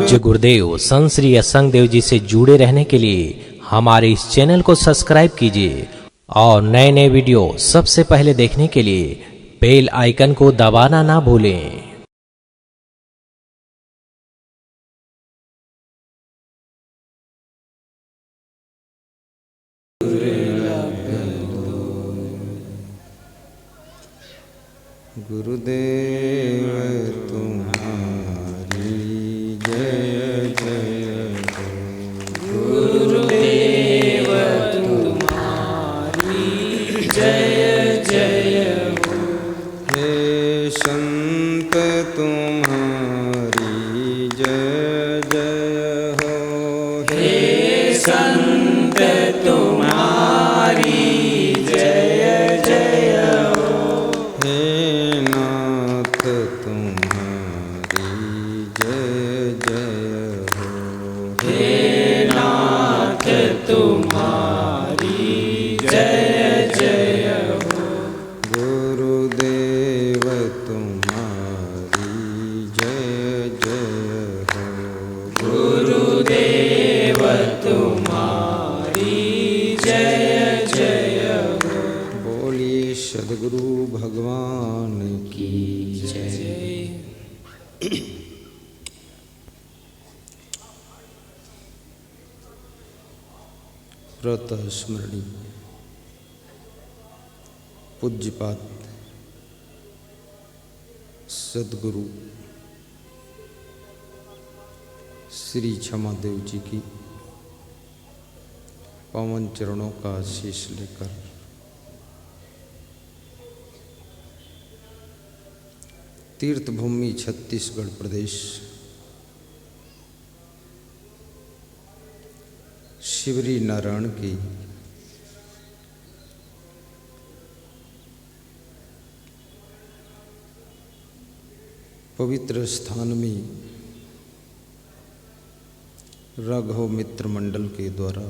पूज्य गुरुदेव संत श्री असंग देव जी से जुड़े रहने के लिए हमारे इस चैनल को सब्सक्राइब कीजिए और नए नए वीडियो सबसे पहले देखने के लिए बेल आइकन को दबाना ना भूलें। गुरुदेव तुम्हारी जय जय हो, गुरुदेव तुम्हारी जय जय हो, हे संत तुम्हारी जय जय हो, हे संत तुम्हारी जय जय हो, हे नाथ तुम्हारी जय जय हो, हे नाथ तुम्हारी जय जय हो, गुरुदेव तुम्हारी जय जय हो, गुरुदेव तुम्हारी जय जय हो, बोलिए सद्गुरु भगवान की जय। प्रातः स्मरणी पूज्यपाद सद्गुरु श्री क्षमादेव जी की पावन चरणों का आशीष लेकर तीर्थ भूमि छत्तीसगढ़ प्रदेश शिवरी नारायण की पवित्र स्थान में राघव मित्र मंडल के द्वारा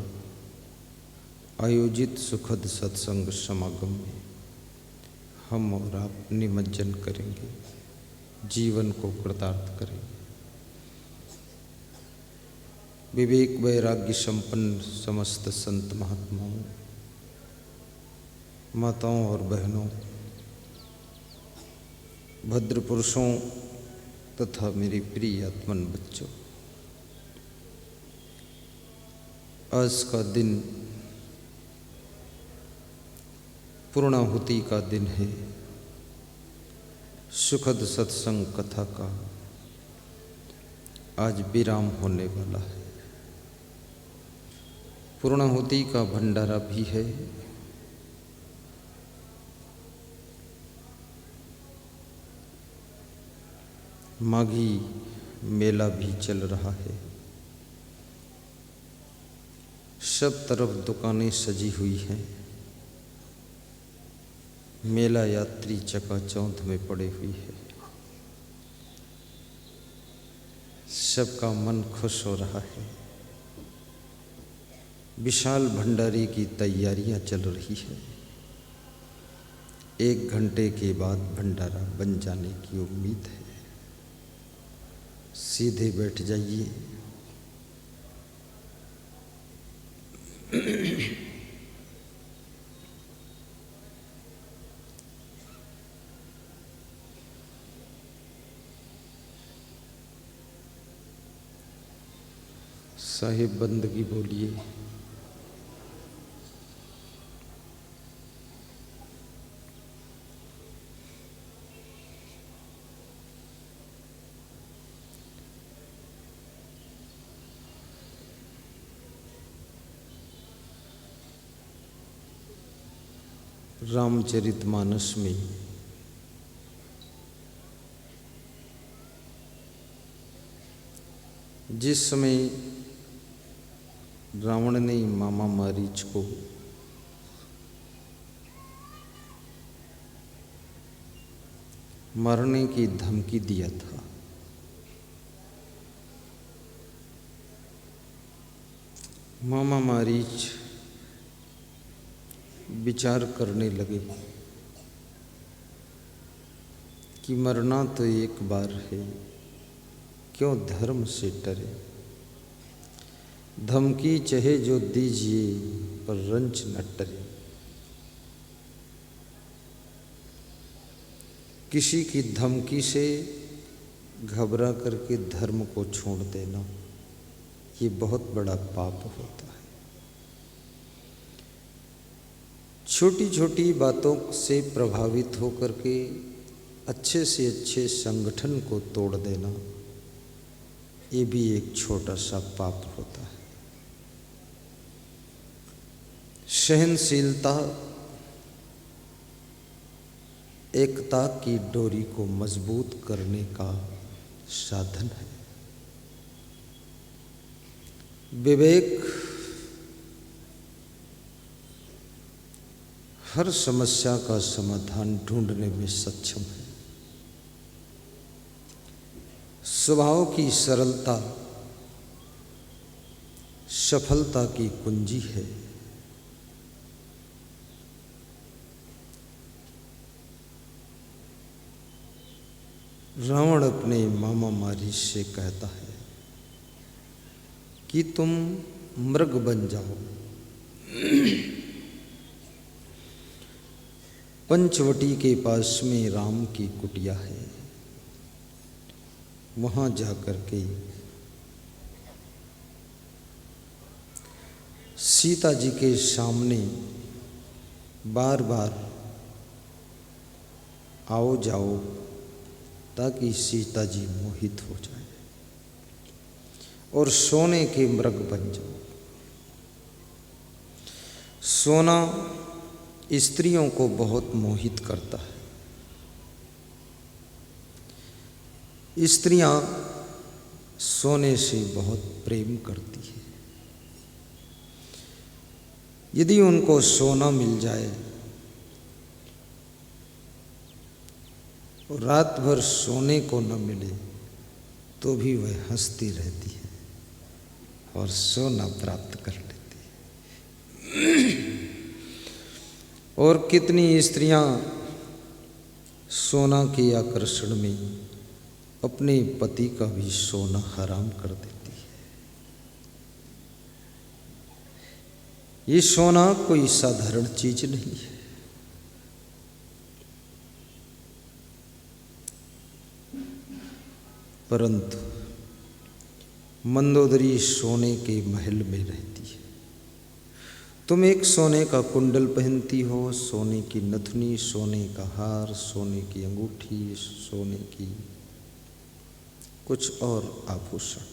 आयोजित सुखद सत्संग समागम में हम और आप निमज्जन करेंगे, जीवन को कृतार्थ करेंगे। विवेक वैराग्य संपन्न समस्त संत महात्माओं, माताओं और बहनों, भद्र पुरुषों तथा मेरे प्रिय आत्मन बच्चों, आज का दिन पूर्णाहुति का दिन है। सुखद सत्संग कथा का आज विराम होने वाला है। पूर्णाहुति का भंडारा भी है। माघी मेला भी चल रहा है। सब तरफ दुकानें सजी हुई हैं। मेला यात्री चकाचौंध में पड़े हुई है। सबका मन खुश हो रहा है। विशाल भंडारे की तैयारियां चल रही है। 1 घंटे के बाद भंडारा बन जाने की उम्मीद है। सीधे बैठ जाइए। साहिब बंदगी बोलिए। रामचरितमानस में जिस समय रावण ने मामा मारीच को मरने की धमकी दिया था, मामा मारीच विचार करने लगे कि मरना तो एक बार है, क्यों धर्म से डरे। धमकी चाहे जो दीजिए पर रंच न टरे। किसी की धमकी से घबरा करके धर्म को छोड़ देना ये बहुत बड़ा पाप होता है। छोटी छोटी बातों से प्रभावित होकर के अच्छे से अच्छे संगठन को तोड़ देना ये भी एक छोटा सा पाप होता है। सहनशीलता एकता की डोरी को मजबूत करने का साधन है। विवेक हर समस्या का समाधान ढूंढने में सक्षम है। स्वभाव की सरलता सफलता की कुंजी है। रावण अपने मामा मारीच से कहता है कि तुम मृग बन जाओ, पंचवटी के पास में राम की कुटिया है, वहां जाकर के सीता जी के सामने बार बार आओ जाओ ताकि सीता जी मोहित हो जाए और सोने के मृग बन जाओ। सोना स्त्रियों को बहुत मोहित करता है। स्त्रियां सोने से बहुत प्रेम करती है। यदि उनको सोना मिल जाए और रात भर सोने को न मिले तो भी वह हंसती रहती है और सोना प्राप्त कर लेती है। और कितनी स्त्रियां सोना के आकर्षण में अपने पति का भी सोना हराम कर देती है। ये सोना कोई साधारण चीज नहीं है। परंतु मंदोदरी सोने के महल में रहती है। तुम एक सोने का कुंडल पहनती हो, सोने की नथुनी, सोने का हार, सोने की अंगूठी, सोने की कुछ और आभूषण,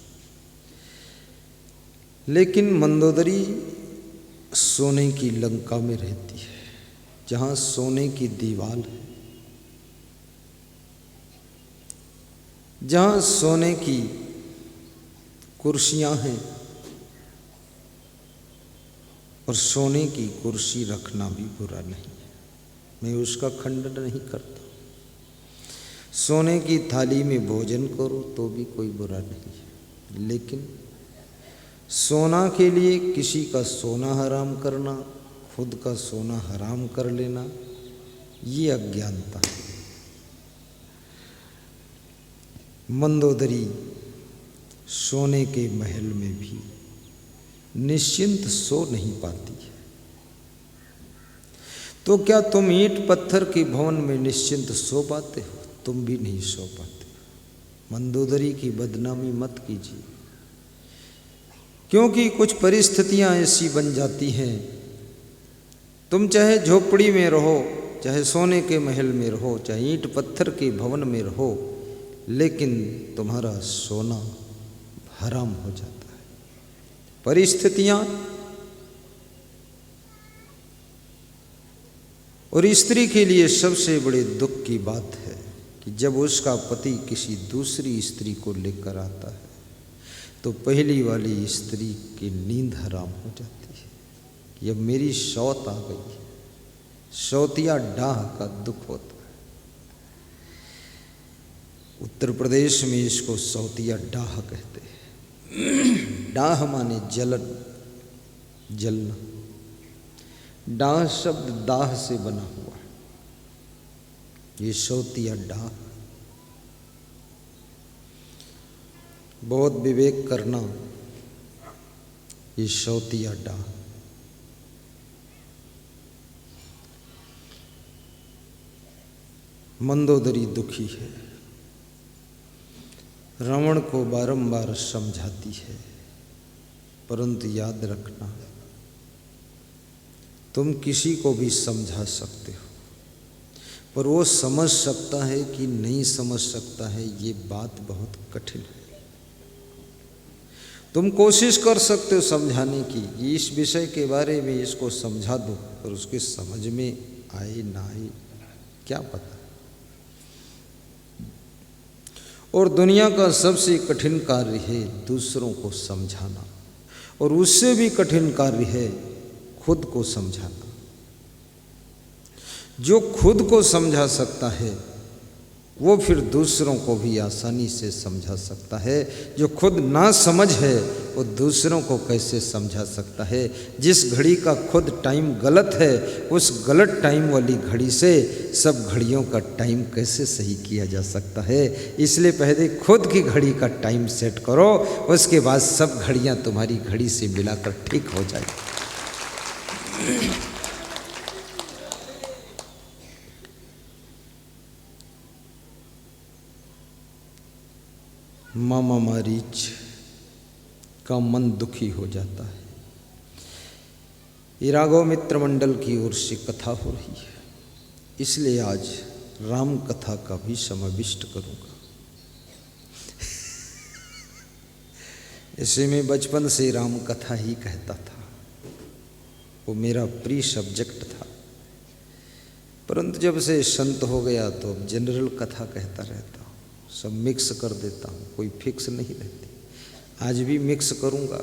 लेकिन मंदोदरी सोने की लंका में रहती है जहाँ सोने की दीवार है, जहाँ सोने की कुर्सियाँ हैं और सोने की कुर्सी रखना भी बुरा नहीं है। मैं उसका खंडन नहीं करता। सोने की थाली में भोजन करो तो भी कोई बुरा नहीं है, लेकिन सोना के लिए किसी का सोना हराम करना, खुद का सोना हराम कर लेना, ये अज्ञानता है। मंदोदरी सोने के महल में भी निश्चिंत सो नहीं पाती है। तो क्या तुम ईंट पत्थर के भवन में निश्चिंत सो पाते हो? तुम भी नहीं सो पाते। मंदोदरी की बदनामी मत कीजिए, क्योंकि कुछ परिस्थितियां ऐसी बन जाती हैं, तुम चाहे झोपड़ी में रहो, चाहे सोने के महल में रहो, चाहे ईंट पत्थर के भवन में रहो, लेकिन तुम्हारा सोना हराम हो जाता है। परिस्थितियां और स्त्री के लिए सबसे बड़े दुख की बात है कि जब उसका पति किसी दूसरी स्त्री को लेकर आता है तो पहली वाली स्त्री की नींद हराम हो जाती है कि अब मेरी सौत आ गई है। सौतिया डाह का दुख होता है। उत्तर प्रदेश में इसको सौतिया डाह कहते हैं। डाह माने जलन, जलना। डाह शब्द दाह से बना हुआ है। ये सौतिया डाह। बहुत विवेक करना ये शौतिया डा। मंदोदरी दुखी है, रावण को बारंबार समझाती है, परंतु याद रखना तुम किसी को भी समझा सकते हो, पर वो समझ सकता है कि नहीं समझ सकता है ये बात बहुत कठिन है। तुम कोशिश कर सकते हो समझाने की कि इस विषय के बारे में इसको समझा दो, पर उसके समझ में आए ना आए क्या पता। और दुनिया का सबसे कठिन कार्य है दूसरों को समझाना, और उससे भी कठिन कार्य है खुद को समझाना। जो खुद को समझा सकता है वो फिर दूसरों को भी आसानी से समझा सकता है। जो खुद ना समझ है वो दूसरों को कैसे समझा सकता है। जिस घड़ी का खुद टाइम गलत है उस गलत टाइम वाली घड़ी से सब घड़ियों का टाइम कैसे सही किया जा सकता है। इसलिए पहले खुद की घड़ी का टाइम सेट करो, उसके बाद सब घड़ियां तुम्हारी घड़ी से मिलाकर ठीक हो जाएगी। मामा मारीच का मन दुखी हो जाता है। ये राघव मित्र मंडल की ओर से कथा हो रही है, इसलिए आज राम कथा का भी समाविष्ट करूंगा। इसे मैं बचपन से राम कथा ही कहता था, वो मेरा प्रिय सब्जेक्ट था, परंतु जब से संत हो गया तो अब जनरल कथा कहता रहता हूँ, सब मिक्स कर देता हूँ, कोई फिक्स नहीं रहती। आज भी मिक्स करूँगा।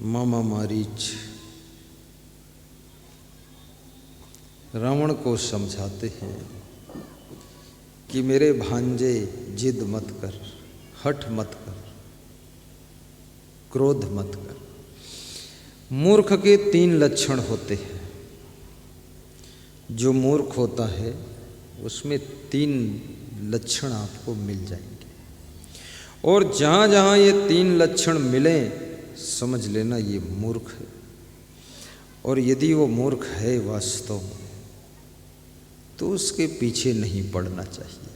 मामा मारीच रावण को समझाते हैं कि मेरे भांजे जिद मत कर, हठ मत कर, क्रोध मत कर। मूर्ख के 3 लक्षण होते हैं। जो मूर्ख होता है उसमें 3 लक्षण आपको मिल जाएंगे, और जहाँ जहाँ ये 3 लक्षण मिलें समझ लेना ये मूर्ख है। और यदि वो मूर्ख है वास्तव में तो उसके पीछे नहीं पड़ना चाहिए,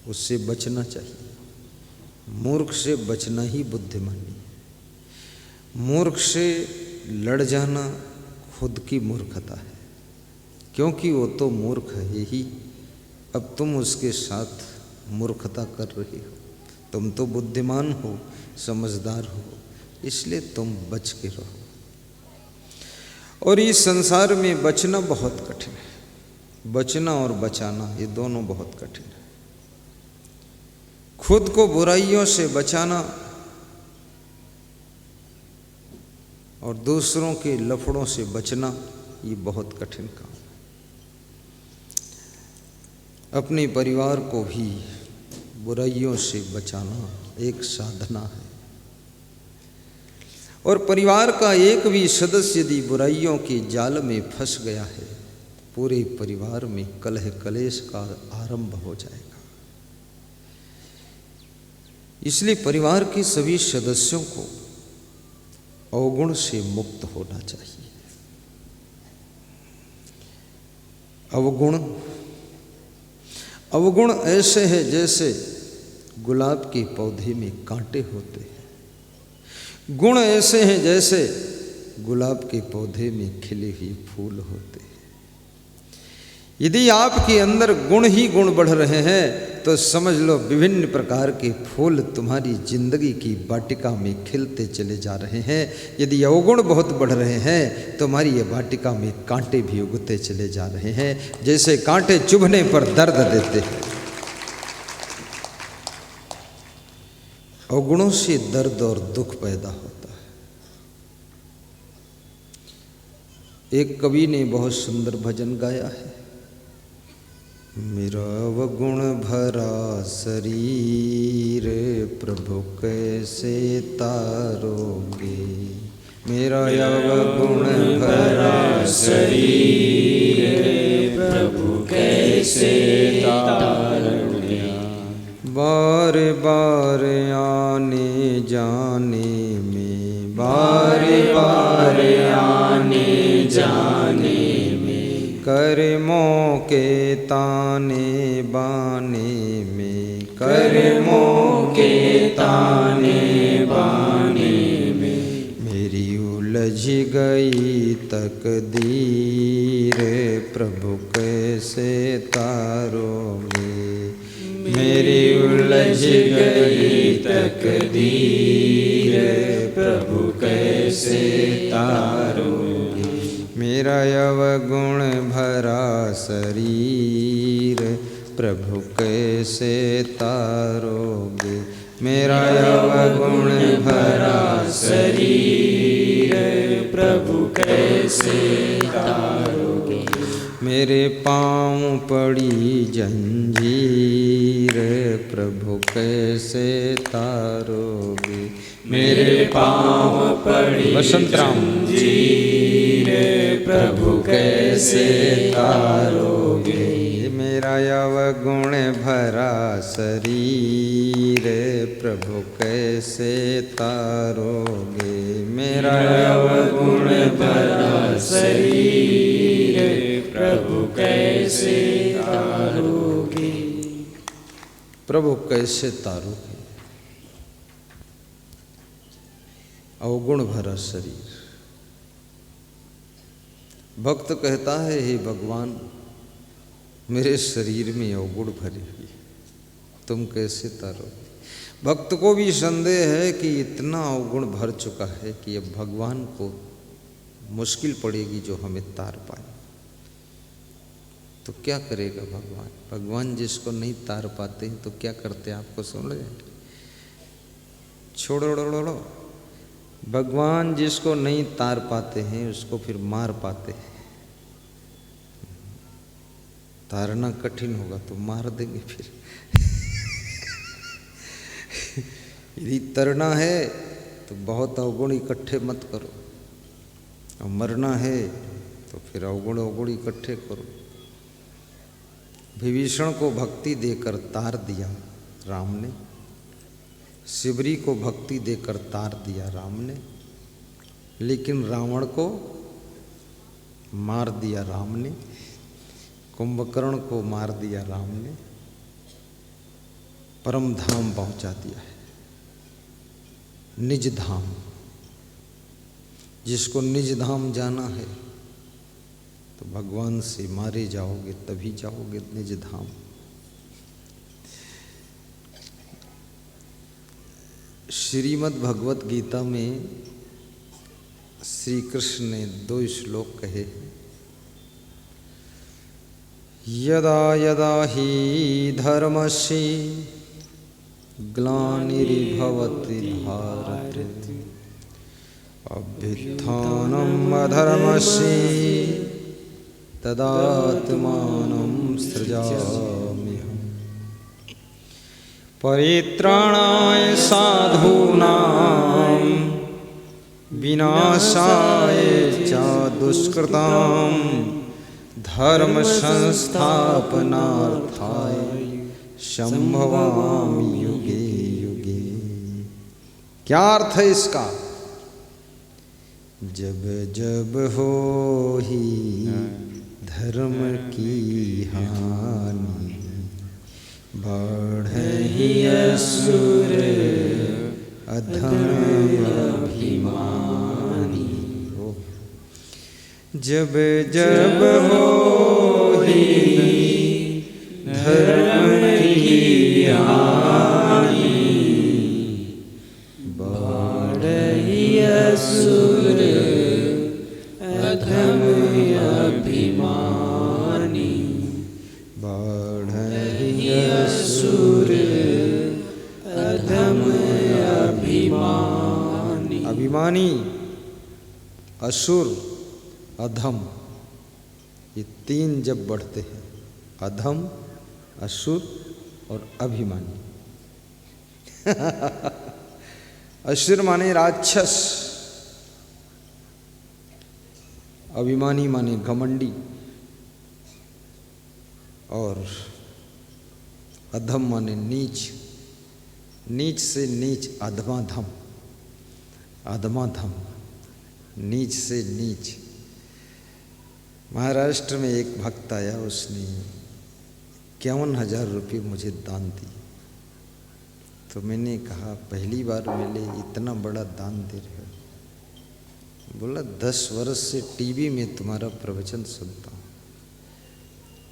उससे बचना चाहिए। मूर्ख से बचना ही बुद्धिमानी है। मूर्ख से लड़ जाना खुद की मूर्खता है, क्योंकि वो तो मूर्ख है ही। अब तुम उसके साथ मूर्खता कर रहे हो। तुम तो बुद्धिमान हो, समझदार हो, इसलिए तुम बच के रहो। और इस संसार में बचना बहुत कठिन है। बचना और बचाना ये दोनों बहुत कठिन है। खुद को बुराइयों से बचाना और दूसरों के लफड़ों से बचना ये बहुत कठिन काम है। अपने परिवार को भी बुराइयों से बचाना एक साधना है। और परिवार का एक भी सदस्य यदि बुराइयों के जाल में फंस गया है, पूरे परिवार में कलह कलेश का आरंभ हो जाएगा। इसलिए परिवार के सभी सदस्यों को अवगुण से मुक्त होना चाहिए। अवगुण ऐसे है जैसे गुलाब के पौधे में कांटे होते हैं। गुण ऐसे हैं जैसे गुलाब के पौधे में खिले हुए फूल होते हैं। यदि आपके अंदर गुण ही गुण बढ़ रहे हैं तो समझ लो विभिन्न प्रकार के फूल तुम्हारी जिंदगी की वाटिका में खिलते चले जा रहे हैं। यदि अवगुण बहुत बढ़ रहे हैं तो हमारी ये वाटिका में कांटे भी उगते चले जा रहे हैं। जैसे कांटे चुभने पर दर्द देते हैं, अवगुणों से दर्द और दुख पैदा होता है। एक कवि ने बहुत सुंदर भजन गाया है। मेरा अवगुण भरा शरीर प्रभु कैसे तारोगे। मेरा अवगुण भरा शरीर प्रभु कैसे तारूंगा। बार बार आने जाने में, बार बार आने जाने में, कर्मों के ताने बाने में, कर्मों के ताने बाने में, मेरी उलझ गई तकदीर प्रभु कैसे तारोगे। मेरी उलझ गई तकदीर प्रभु कैसे तारोगे। मेरा अवगुण भरा शरीर प्रभु कैसे तारोगे। मेरा अवगुण भरा शरीर प्रभु कैसे तारोगे। मेरे पाँव पड़ी जंजीर प्रभु कैसे तारोगे। मेरे पाँव पड़ी वसंतराम जंजीर प्रभु कैसे तारोगे। मेरा अवगुण भरा शरीर प्रभु कैसे तारोगे। मेरा अवगुण भरा शरीर प्रभु कैसे तारोगे। प्रभु कैसे तारोगे। अवगुण भरा शरीर। भक्त कहता है हे भगवान मेरे शरीर में अवगुण भरी हुई है, तुम कैसे तारोगे। भक्त को भी संदेह है कि इतना अवगुण भर चुका है कि अब भगवान को मुश्किल पड़ेगी जो हमें तार पाए। तो क्या करेगा भगवान। भगवान जिसको नहीं तार पाते हैं तो क्या करते हैं आपको सुन रहे। छोड़ो। भगवान जिसको नहीं तार पाते हैं उसको फिर मार पाते हैं। तारना कठिन होगा तो मार देंगे फिर। यदि तरना है तो बहुत अवगुण इकट्ठे मत करो, और मरना है तो फिर अवगुण इकट्ठे करो। विभीषण को भक्ति देकर तार दिया राम ने, शिवरी को भक्ति देकर तार दिया राम ने, लेकिन रावण को मार दिया राम ने, कुंभकर्ण को मार दिया राम ने, परम धाम पहुंचा दिया है, निज धाम। जिसको निज धाम जाना है तो भगवान से मारे जाओगे तभी जाओगे निज धाम। श्रीमद् भगवत गीता में श्री कृष्ण ने 2 श्लोक कहे। यदा यदा ही धर्मस्य ग्लानिर्भवति भारत अभ्युत्थानम् अधर्मस्य तदात्मानं सृजाम्यहम्। परित्राणाय साधूनां विनाशाय च दुष्कृतां धर्म संस्थापनार्थाय संभवामि युगे युगे। क्या अर्थ है इसका। जब जब हो ही धर्म की हानि बढ़हि असुर अधम अभिमानी। जब जब हो ही धर्म की हानि बढ़हि असुर अधम अभिमानी। बढ़हि असुर अधम अभिमानी। अभिमानी, असुर, अधम, ये 3 जब बढ़ते हैं, अधम, असुर और अभिमानी। असुर माने राक्षस, अभिमानी माने घमंडी, और अधम माने नीच, नीच से नीच अधमाधम, अधमाधम नीच से नीच। महाराष्ट्र में एक भक्त आया, उसने 51,000 रुपये मुझे दान दिए। तो मैंने कहा पहली बार मिले, इतना बड़ा दान दे रहे हो। बोला 10 वर्ष से टीवी में तुम्हारा प्रवचन सुनता हूँ,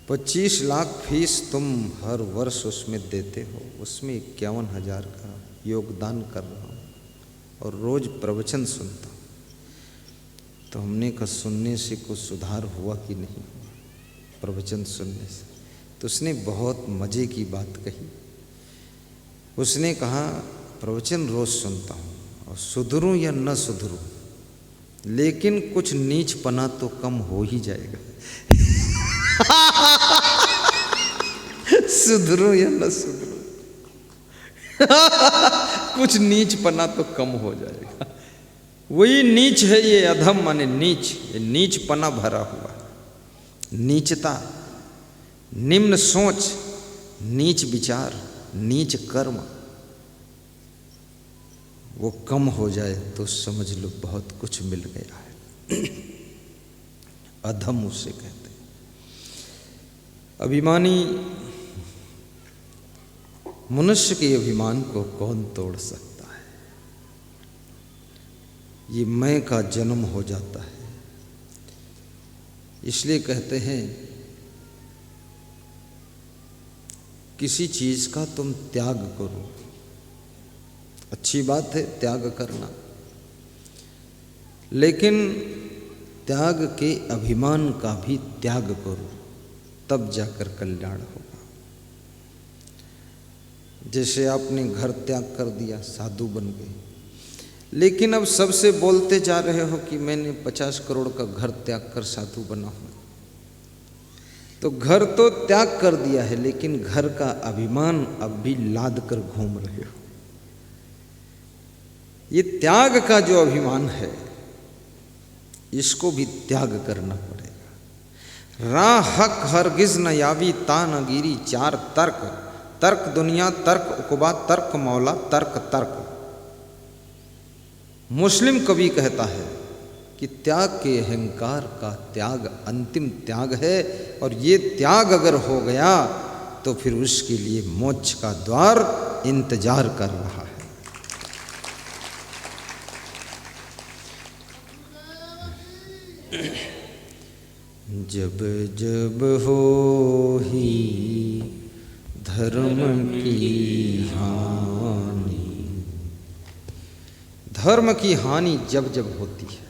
25 लाख फीस तुम हर वर्ष उसमें देते हो, उसमें 51,000 का योगदान कर रहा हूँ और रोज प्रवचन सुनता हूँ। तो हमने कहा सुनने से कुछ सुधार हुआ कि नहीं हुआ, प्रवचन सुनने से? तो उसने बहुत मज़े की बात कही। उसने कहा प्रवचन रोज सुनता हूँ और सुधरूं या न सुधरूं, लेकिन कुछ नीचपना तो कम हो ही जाएगा। सुधरूं या न सुधरूं, कुछ नीचपना तो कम हो जाएगा। वही नीच है ये अधम माने नीच, ये नीचपना भरा हुआ, नीचता, निम्न सोच, नीच विचार, नीच कर्म, वो कम हो जाए तो समझ लो बहुत कुछ मिल गया है। अधम उसे कहते हैं। अभिमानी मनुष्य के अभिमान को कौन तोड़ सकता है? ये मैं का जन्म हो जाता है। इसलिए कहते हैं किसी चीज का तुम त्याग करो, अच्छी बात है त्याग करना, लेकिन त्याग के अभिमान का भी त्याग करो, तब जाकर कल्याण होगा। जैसे आपने घर त्याग कर दिया, साधु बन गए, लेकिन अब सबसे बोलते जा रहे हो कि मैंने 50 करोड़ का घर त्याग कर साधु बना हूं। तो घर तो त्याग कर दिया है, लेकिन घर का अभिमान अब भी लाद कर घूम रहे हो। ये त्याग का जो अभिमान है, इसको भी त्याग करना पड़ेगा। राह हक हरगिज न यावी ता न गिरी 4 तर्क, तर्क दुनिया, तर्क उकबा, तर्क मौला, तर्क तर्क। मुस्लिम कवि कहता है कि त्याग के अहंकार का त्याग अंतिम त्याग है, और ये त्याग अगर हो गया तो फिर उसके लिए मोक्ष का द्वार इंतजार कर रहा है। जब जब हो ही धर्म की हानि, धर्म की हानि जब जब होती है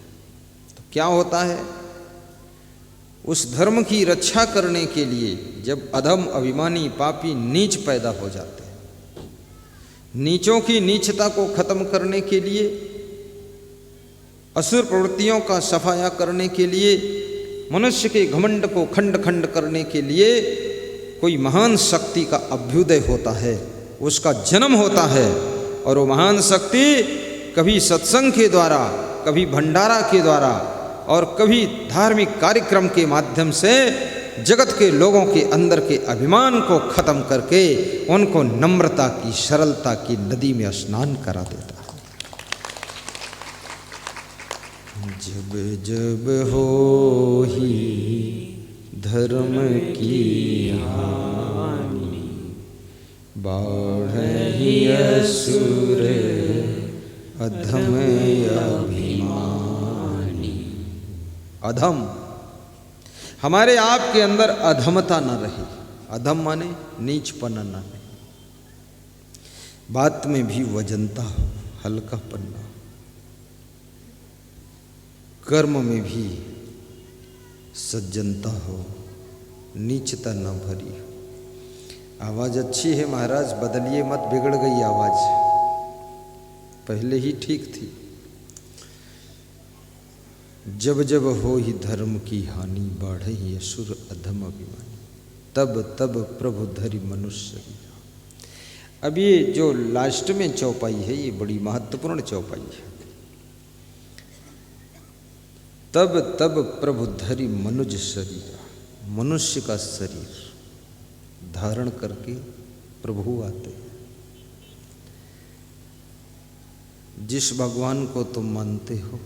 तो क्या होता है? उस धर्म की रक्षा करने के लिए जब अधम, अभिमानी, पापी, नीच पैदा हो जाते हैं, नीचों की नीचता को खत्म करने के लिए, असुर प्रवृत्तियों का सफाया करने के लिए, मनुष्य के घमंड को खंड खंड करने के लिए कोई महान शक्ति का अभ्युदय होता है, उसका जन्म होता है। और वो महान शक्ति कभी सत्संग के द्वारा, कभी भंडारा के द्वारा और कभी धार्मिक कार्यक्रम के माध्यम से जगत के लोगों के अंदर के अभिमान को खत्म करके उनको नम्रता की, सरलता की नदी में स्नान करा देता है। जब जब हो ही धर्म की हानि, बाढ़हि असुर अधम अभिमानी। अधम, हमारे आप के अंदर अधमता न रहे। अधम माने नीचपना न रहे, बात में भी वजनता हो, हल्कापन्ना, कर्म में भी सज्जनता हो, नीचता न भरी हो। आवाज़ अच्छी है महाराज, बदलिए मत, बिगड़ गई आवाज़, पहले ही ठीक थी। जब जब हो ही धर्म की हानि, बाढ़े ही असुर अधम अभिमानी, तब तब प्रभु धरि मनुष्य। अब ये जो लास्ट में चौपाई है, ये बड़ी महत्वपूर्ण चौपाई है। तब तब प्रभु धरि मनुज शरीर, मनुष्य का शरीर, धारण करके प्रभु आते हैं। जिस भगवान को तुम मानते हो,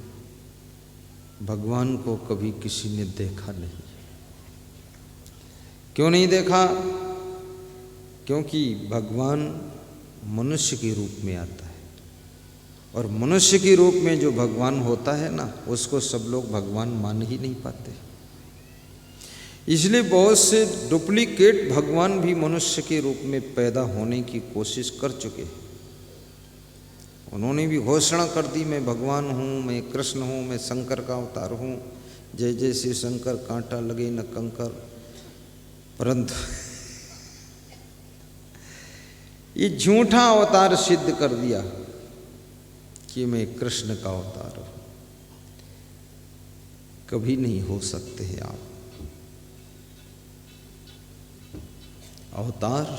भगवान को कभी किसी ने देखा नहीं। क्यों नहीं देखा? क्योंकि भगवान मनुष्य के रूप में आता है, और मनुष्य के रूप में जो भगवान होता है ना, उसको सब लोग भगवान मान ही नहीं पाते। इसलिए बहुत से डुप्लीकेट भगवान भी मनुष्य के रूप में पैदा होने की कोशिश कर चुके हैं। उन्होंने भी घोषणा कर दी, मैं भगवान हूँ, मैं कृष्ण हूँ, मैं शंकर का अवतार हूँ, जय जय श्री शंकर, कांटा लगे न कंकर। परंतु ये झूठा अवतार सिद्ध कर दिया कि मैं कृष्ण का अवतार हूँ। कभी नहीं हो सकते हैं आप। अवतार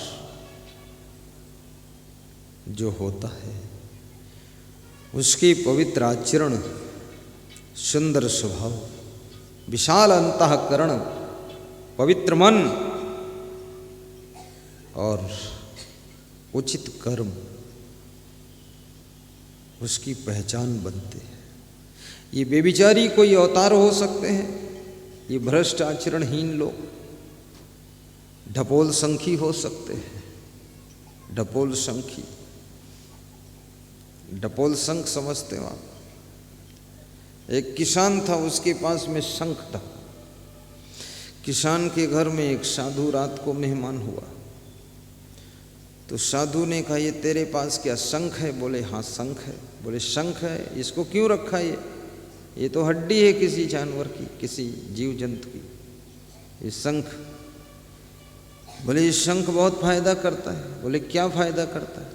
जो होता है उसके पवित्र आचरण, सुंदर स्वभाव, विशाल अंतःकरण, पवित्र मन और उचित कर्म उसकी पहचान बनते हैं। ये बेविचारी कोई अवतार हो सकते हैं, ये भ्रष्ट आचरणहीन लोग ढपोल संखी हो सकते हैं। ढपोल संखी, ढपोल शंख समझते हो आप? एक किसान था, उसके पास में शंख था। किसान के घर में एक साधु रात को मेहमान हुआ, तो साधु ने कहा, ये तेरे पास क्या शंख है? बोले हाँ शंख है। बोले शंख है, इसको क्यों रखा? ये तो हड्डी है किसी जानवर की, किसी जीव जंतु की, ये शंख। बोले ये शंख बहुत फायदा करता है। बोले क्या फायदा करता है?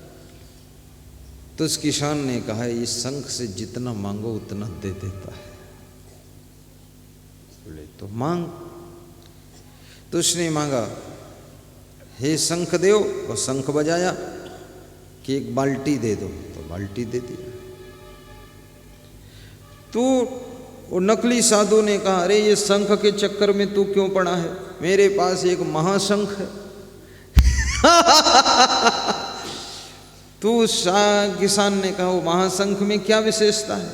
तो उस किसान ने कहा, इस शंख से जितना मांगो उतना दे देता है। बोले तो मांग। तो उसने मांगा, हे शंख देव, और शंख बजाया कि एक बाल्टी दे दो, तो बाल्टी दे दी। तो वो नकली साधु ने कहा, अरे ये शंख के चक्कर में तू क्यों पड़ा है? मेरे पास एक महाशंख है। तो उस किसान ने कहा, वो महाशंख में क्या विशेषता है?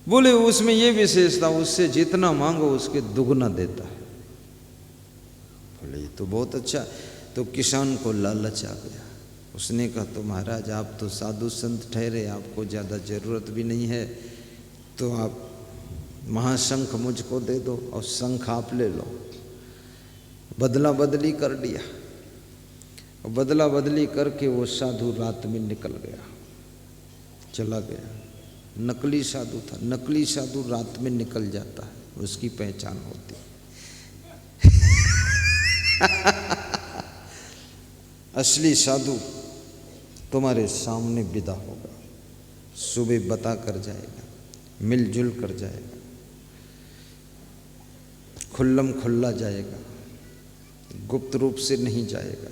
बोले उसमें ये विशेषता, उससे जितना मांगो उसके दुगना देता है। बोले ये तो बहुत अच्छा। तो किसान को लालच आ गया। उसने कहा, तो महाराज आप तो साधु संत ठहरे, आपको ज़्यादा ज़रूरत भी नहीं है, तो आप महाशंख मुझको दे दो और शंख आप ले लो। बदला बदली कर दिया, और बदला बदली करके वो साधु रात में निकल गया, चला गया। नकली साधु था। नकली साधु रात में निकल जाता है, उसकी पहचान होती है। असली साधु तुम्हारे सामने विदा होगा, सुबह बता कर जाएगा, मिलजुल कर जाएगा, खुल्लम खुल्ला जाएगा, गुप्त रूप से नहीं जाएगा।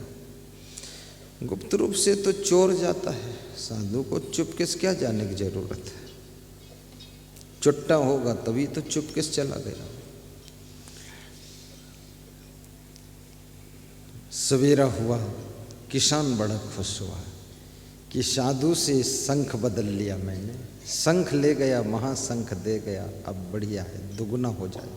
गुप्त रूप से तो चोर जाता है, साधु को चुपके से क्या जाने की जरूरत है? चुट्टा होगा तभी तो चुपके से चला गया। सवेरा हुआ, किसान बड़ा खुश हुआ कि साधु से शंख बदल लिया मैंने, शंख ले गया, महाशंख दे गया, अब बढ़िया है, दुगुना हो जाए।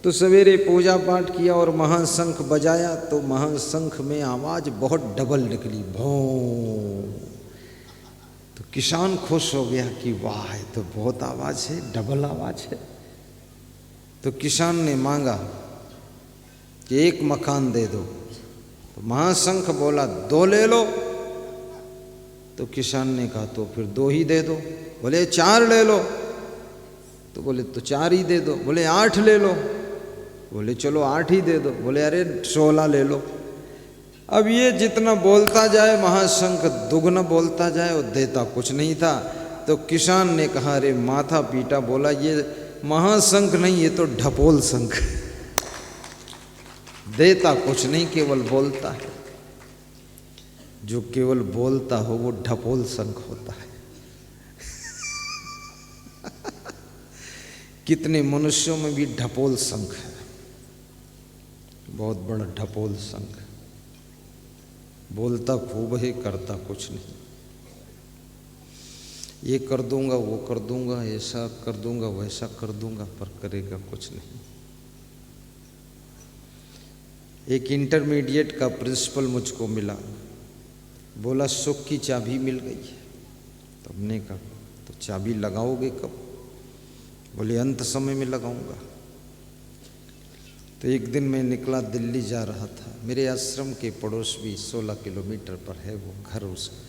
तो सवेरे पूजा पाठ किया और महाशंख बजाया, तो महाशंख में आवाज़ बहुत डबल निकली, भों। तो किसान खुश हो गया कि वाह, ये तो बहुत आवाज़ है, डबल आवाज़ है। तो किसान ने मांगा कि एक मकान दे दो। तो महाशंख बोला 2 ले लो। तो किसान ने कहा, तो फिर 2 ही दे दो। बोले 4 ले लो। तो बोले तो 4 ही दे दो। बोले 8 ले लो। बोले चलो 8 ही दे दो। बोले अरे 16 ले लो। अब ये जितना बोलता जाए महाशंख दुगना बोलता जाए, और देता कुछ नहीं था। तो किसान ने कहा, अरे माथा पीटा, बोला ये महाशंख नहीं, ये तो ढपोल शंख, देता कुछ नहीं, केवल बोलता है। जो केवल बोलता हो वो ढपोल शंख होता है। कितने मनुष्यों में भी ढपोल शंख है, बहुत बड़ा ढपोल शंख। बोलता खूब है, करता कुछ नहीं। ये कर दूंगा, वो कर दूंगा, ऐसा कर दूंगा, वैसा कर दूंगा, पर करेगा कुछ नहीं। एक इंटरमीडिएट का प्रिंसिपल मुझको मिला, बोला सुख की चाबी मिल गई है। तो हमने कहा तो चाबी लगाओगे कब? बोले अंत समय में लगाऊंगा। तो एक दिन मैं निकला, दिल्ली जा रहा था, मेरे आश्रम के पड़ोस भी 16 किलोमीटर पर है वो घर उसका।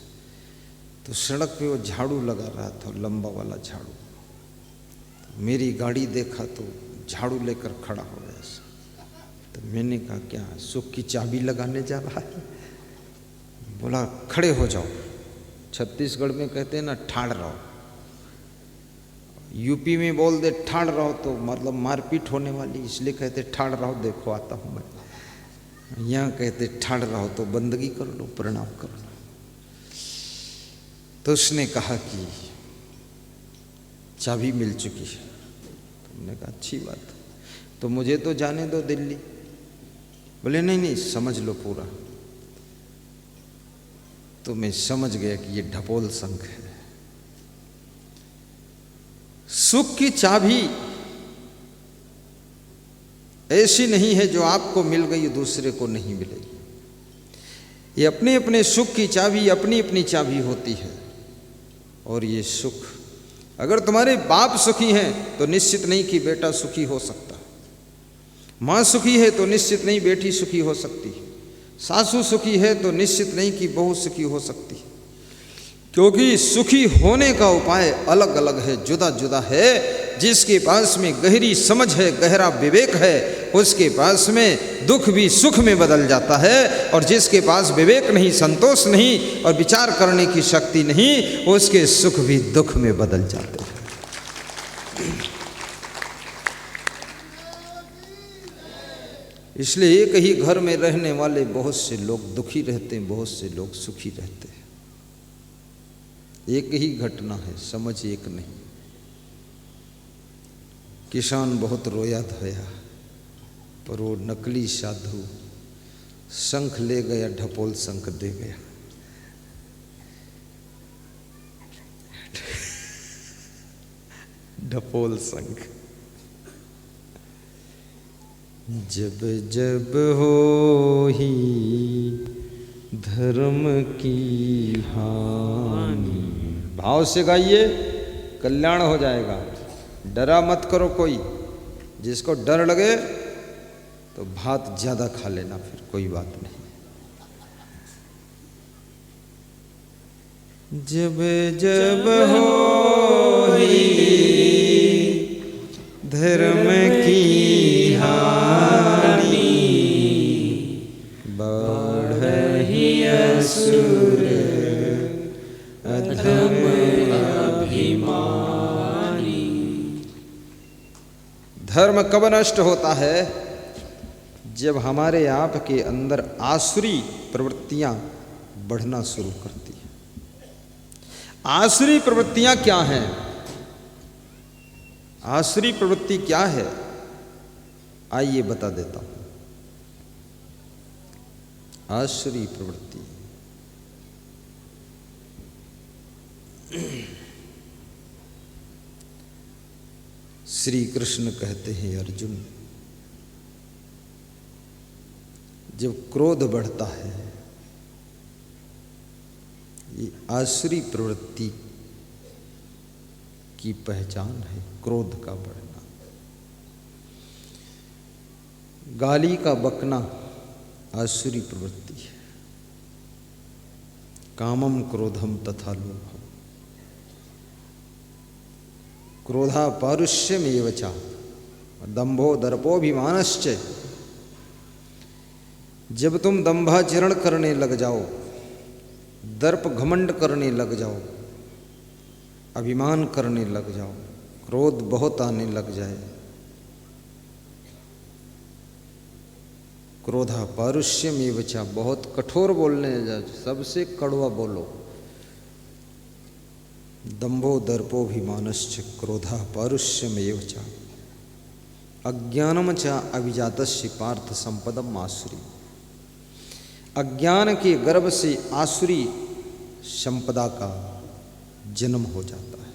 तो सड़क पे वो झाड़ू लगा रहा था, लंबा वाला झाड़ू। तो मेरी गाड़ी देखा तो झाड़ू लेकर खड़ा हो गया। तो मैंने कहा क्या सुख की चाबी लगाने जा रहा है? बोला खड़े हो जाओ। छत्तीसगढ़ में कहते हैं ना ठाड़ रहो, यूपी में बोल दे ठाड़ रहो तो मतलब मारपीट होने वाली, इसलिए कहते ठाड़ रहो, देखो आता हूँ मैं। यहाँ कहते ठाड़ रहो तो बंदगी कर लो, प्रणाम कर लो। तो उसने कहा कि चाबी मिल चुकी है। तो हमने कहा अच्छी बात, तो मुझे तो जाने दो दिल्ली। बोले नहीं नहीं समझ लो पूरा। तो मैं समझ गया कि ये ढपोल संघ है। सुख की चाबी ऐसी नहीं है जो आपको मिल गई दूसरे को नहीं मिलेगी। ये अपने अपने सुख की चाबी अपनी अपनी चाबी होती है। और ये सुख, अगर तुम्हारे बाप सुखी हैं तो निश्चित नहीं कि बेटा सुखी हो सकता। माँ सुखी है तो निश्चित नहीं बेटी सुखी हो सकती। सासू सुखी है तो निश्चित नहीं कि बहू सुखी हो सकती। क्योंकि सुखी होने का उपाय अलग अलग है, जुदा जुदा है। जिसके पास में गहरी समझ है, गहरा विवेक है, उसके पास में दुख भी सुख में बदल जाता है। और जिसके पास विवेक नहीं, संतोष नहीं और विचार करने की शक्ति नहीं, उसके सुख भी दुख में बदल जाते हैं। इसलिए एक ही घर में रहने वाले बहुत से लोग दुखी रहते हैं, बहुत से लोग सुखी रहते हैं। एक ही घटना है, समझ एक नहीं। किसान बहुत रोया धोया, पर वो नकली साधु शंख ले गया, ढपोल शंख दे गया। ढपोल शंख। जब जब हो ही धर्म की हानि, भाव से गाइए, कल्याण हो जाएगा। डरा मत करो कोई। जिसको डर लगे तो भात ज्यादा खा लेना, फिर कोई बात नहीं। जब जब हो ही धर्म की हानि, बढ़हि असुर अधम अभिमानी। धर्म कब नष्ट होता है? जब हमारे आप के अंदर आसुरी प्रवृत्तियां बढ़ना शुरू करती हैं। आसुरी प्रवृत्तियां क्या हैं? आसुरी प्रवृत्ति क्या है? आइए बता देता हूं। आसुरी प्रवृत्ति श्री कृष्ण कहते हैं, अर्जुन जब क्रोध बढ़ता है, ये आसुरी प्रवृत्ति की पहचान है। क्रोध का बढ़ना, गाली का बकना आसुरी प्रवृत्ति है। कामम क्रोधम तथा लोभम, क्रोधा पारुष्यमेव च दंभो दर्पोभिमानश्च। जब तुम दंभाचरण करने लग जाओ, दर्प घमंड करने लग जाओ, अभिमान करने लग जाओ, क्रोध बहुत आने लग जाए, क्रोधा पारुष्यमेव च, बहुत कठोर बोलने जाओ, सबसे कड़वा बोलो। दंभो दर्पोभिमानश्च क्रोधा पारुष्यमेव च अज्ञानम च अभिजातस्य पार्थ संपदम आसुरी। अज्ञान के गर्भ से आसुरी संपदा का जन्म हो जाता है।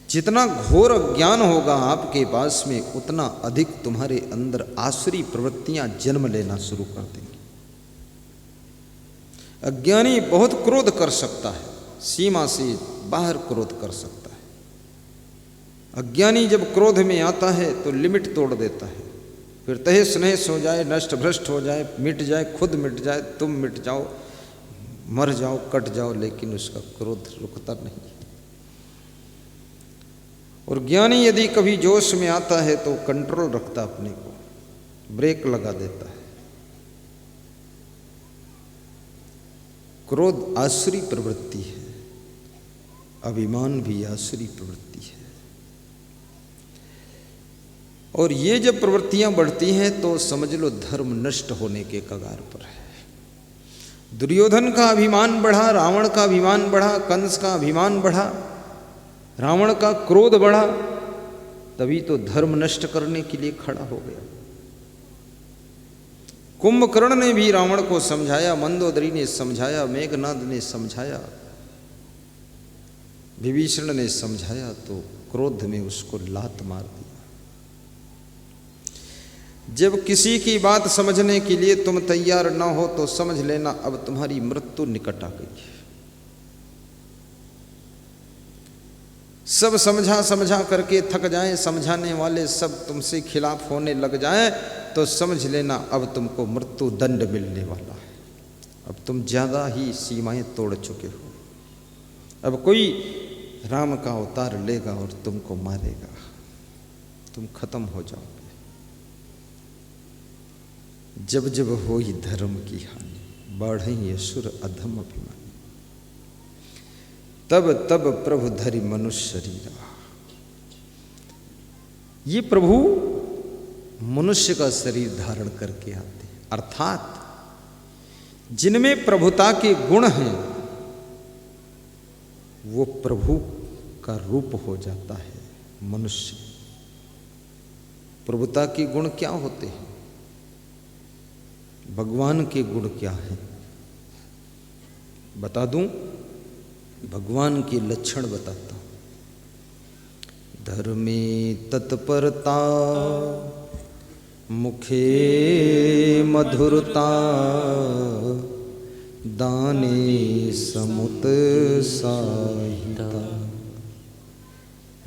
जितना घोर अज्ञान होगा आपके पास में, उतना अधिक तुम्हारे अंदर आसुरी प्रवृत्तियां जन्म लेना शुरू कर देंगी। अज्ञानी बहुत क्रोध कर सकता है, सीमा से बाहर क्रोध कर सकता है। अज्ञानी जब क्रोध में आता है तो लिमिट तोड़ देता है, फिर तहस नहस हो जाए, नष्ट भ्रष्ट हो जाए, मिट जाए, खुद मिट जाए, तुम मिट जाओ, मर जाओ, कट जाओ, लेकिन उसका क्रोध रुकता नहीं। और ज्ञानी यदि कभी जोश में आता है तो कंट्रोल रखता अपने को, ब्रेक लगा देता है। क्रोध आसुरी प्रवृत्ति है, अभिमान भी आसुरी प्रवृत्ति है। और ये जब प्रवृत्तियां बढ़ती हैं तो समझ लो धर्म नष्ट होने के कगार पर है। दुर्योधन का अभिमान बढ़ा, रावण का अभिमान बढ़ा, कंस का अभिमान बढ़ा, रावण का क्रोध बढ़ा, तभी तो धर्म नष्ट करने के लिए खड़ा हो गया। कुंभकर्ण ने भी रावण को समझाया, मंदोदरी ने समझाया, मेघनाद ने समझाया, विभीषण ने समझाया, तो क्रोध में उसको लात मार दी। जब किसी की बात समझने के लिए तुम तैयार ना हो तो समझ लेना अब तुम्हारी मृत्यु निकट आ गई है। सब समझा समझा करके थक जाएं, समझाने वाले सब तुमसे खिलाफ होने लग जाएं, तो समझ लेना अब तुमको मृत्यु दंड मिलने वाला है। अब तुम ज्यादा ही सीमाएं तोड़ चुके हो। अब कोई राम का अवतार लेगा और तुमको मारेगा, तुम खत्म हो जाओगे। जब जब होई धर्म की हानि, बढ़ई असुर अधम अभिमानी, तब तब प्रभु धरि मनुष्य शरीरा। ये प्रभु मनुष्य का शरीर धारण करके आते हैं, अर्थात जिनमें प्रभुता के गुण हैं वो प्रभु का रूप हो जाता है मनुष्य। प्रभुता के गुण क्या होते हैं? भगवान के गुण क्या हैं बता दूं? भगवान के लक्षण बताता हूं। धर्मे तत्परता, मुखे मधुरता, दाने समुत्साहिता।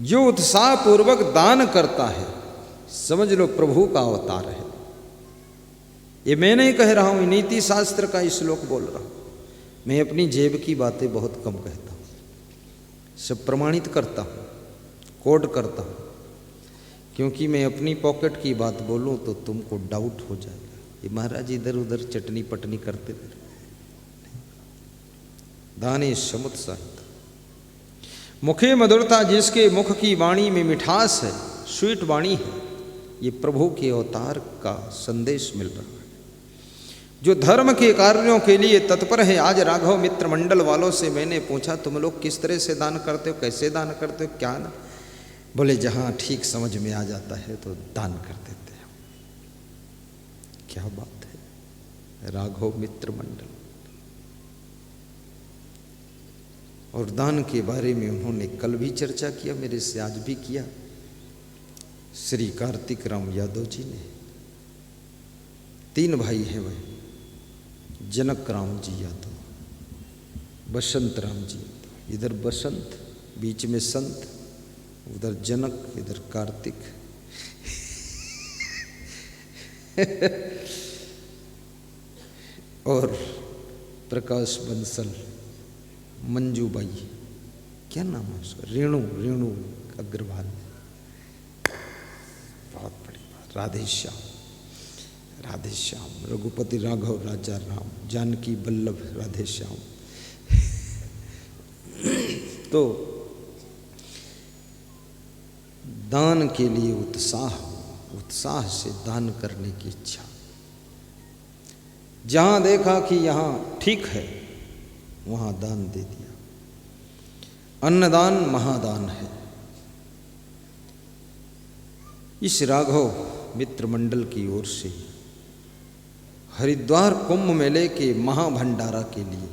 जो उत्साह पूर्वक दान करता है, समझ लो प्रभु का अवतार है। ये मैं नहीं कह रहा हूं, नीति शास्त्र का श्लोक बोल रहा हूं। मैं अपनी जेब की बातें बहुत कम कहता हूं, सब प्रमाणित करता हूं, कोड करता हूं, क्योंकि मैं अपनी पॉकेट की बात बोलूं तो तुमको डाउट हो जाएगा, ये महाराज इधर उधर चटनी पटनी करते थे। दाने समुत्साहिता, मुखे मधुरता, जिसके मुख की वाणी में मिठास है, स्वीट वाणी है, ये प्रभु के अवतार का संदेश मिल रहा है। जो धर्म के कार्यों के लिए तत्पर है। आज राघव मित्र मंडल वालों से मैंने पूछा, तुम लोग किस तरह से दान करते हो, कैसे दान करते हो, क्या ना? बोले जहां ठीक समझ में आ जाता है तो दान कर देते हैं। क्या बात है, राघव मित्र मंडल। और दान के बारे में उन्होंने कल भी चर्चा किया, मेरे से आज भी किया। श्री कार्तिक राम यादव जी ने, 3 भाई हैं वह, जनक राम जी यादव, बसंत राम जी यादव। इधर बसंत, बीच में संत, उधर जनक, इधर कार्तिक। और प्रकाश बंसल, मंजूबाई, क्या नाम है उसका, रेणु अग्रवाल। बहुत बड़ी बात। राधे श्याम, रघुपति राघव राजा राम, जानकी बल्लभ राधे श्याम। तो दान के लिए उत्साह से दान करने की इच्छा। जहां देखा कि यहां ठीक है वहां दान दे दिया। अन्नदान महादान है। इस राघव मित्र मंडल की ओर से हरिद्वार कुंभ मेले के महाभंडारा के लिए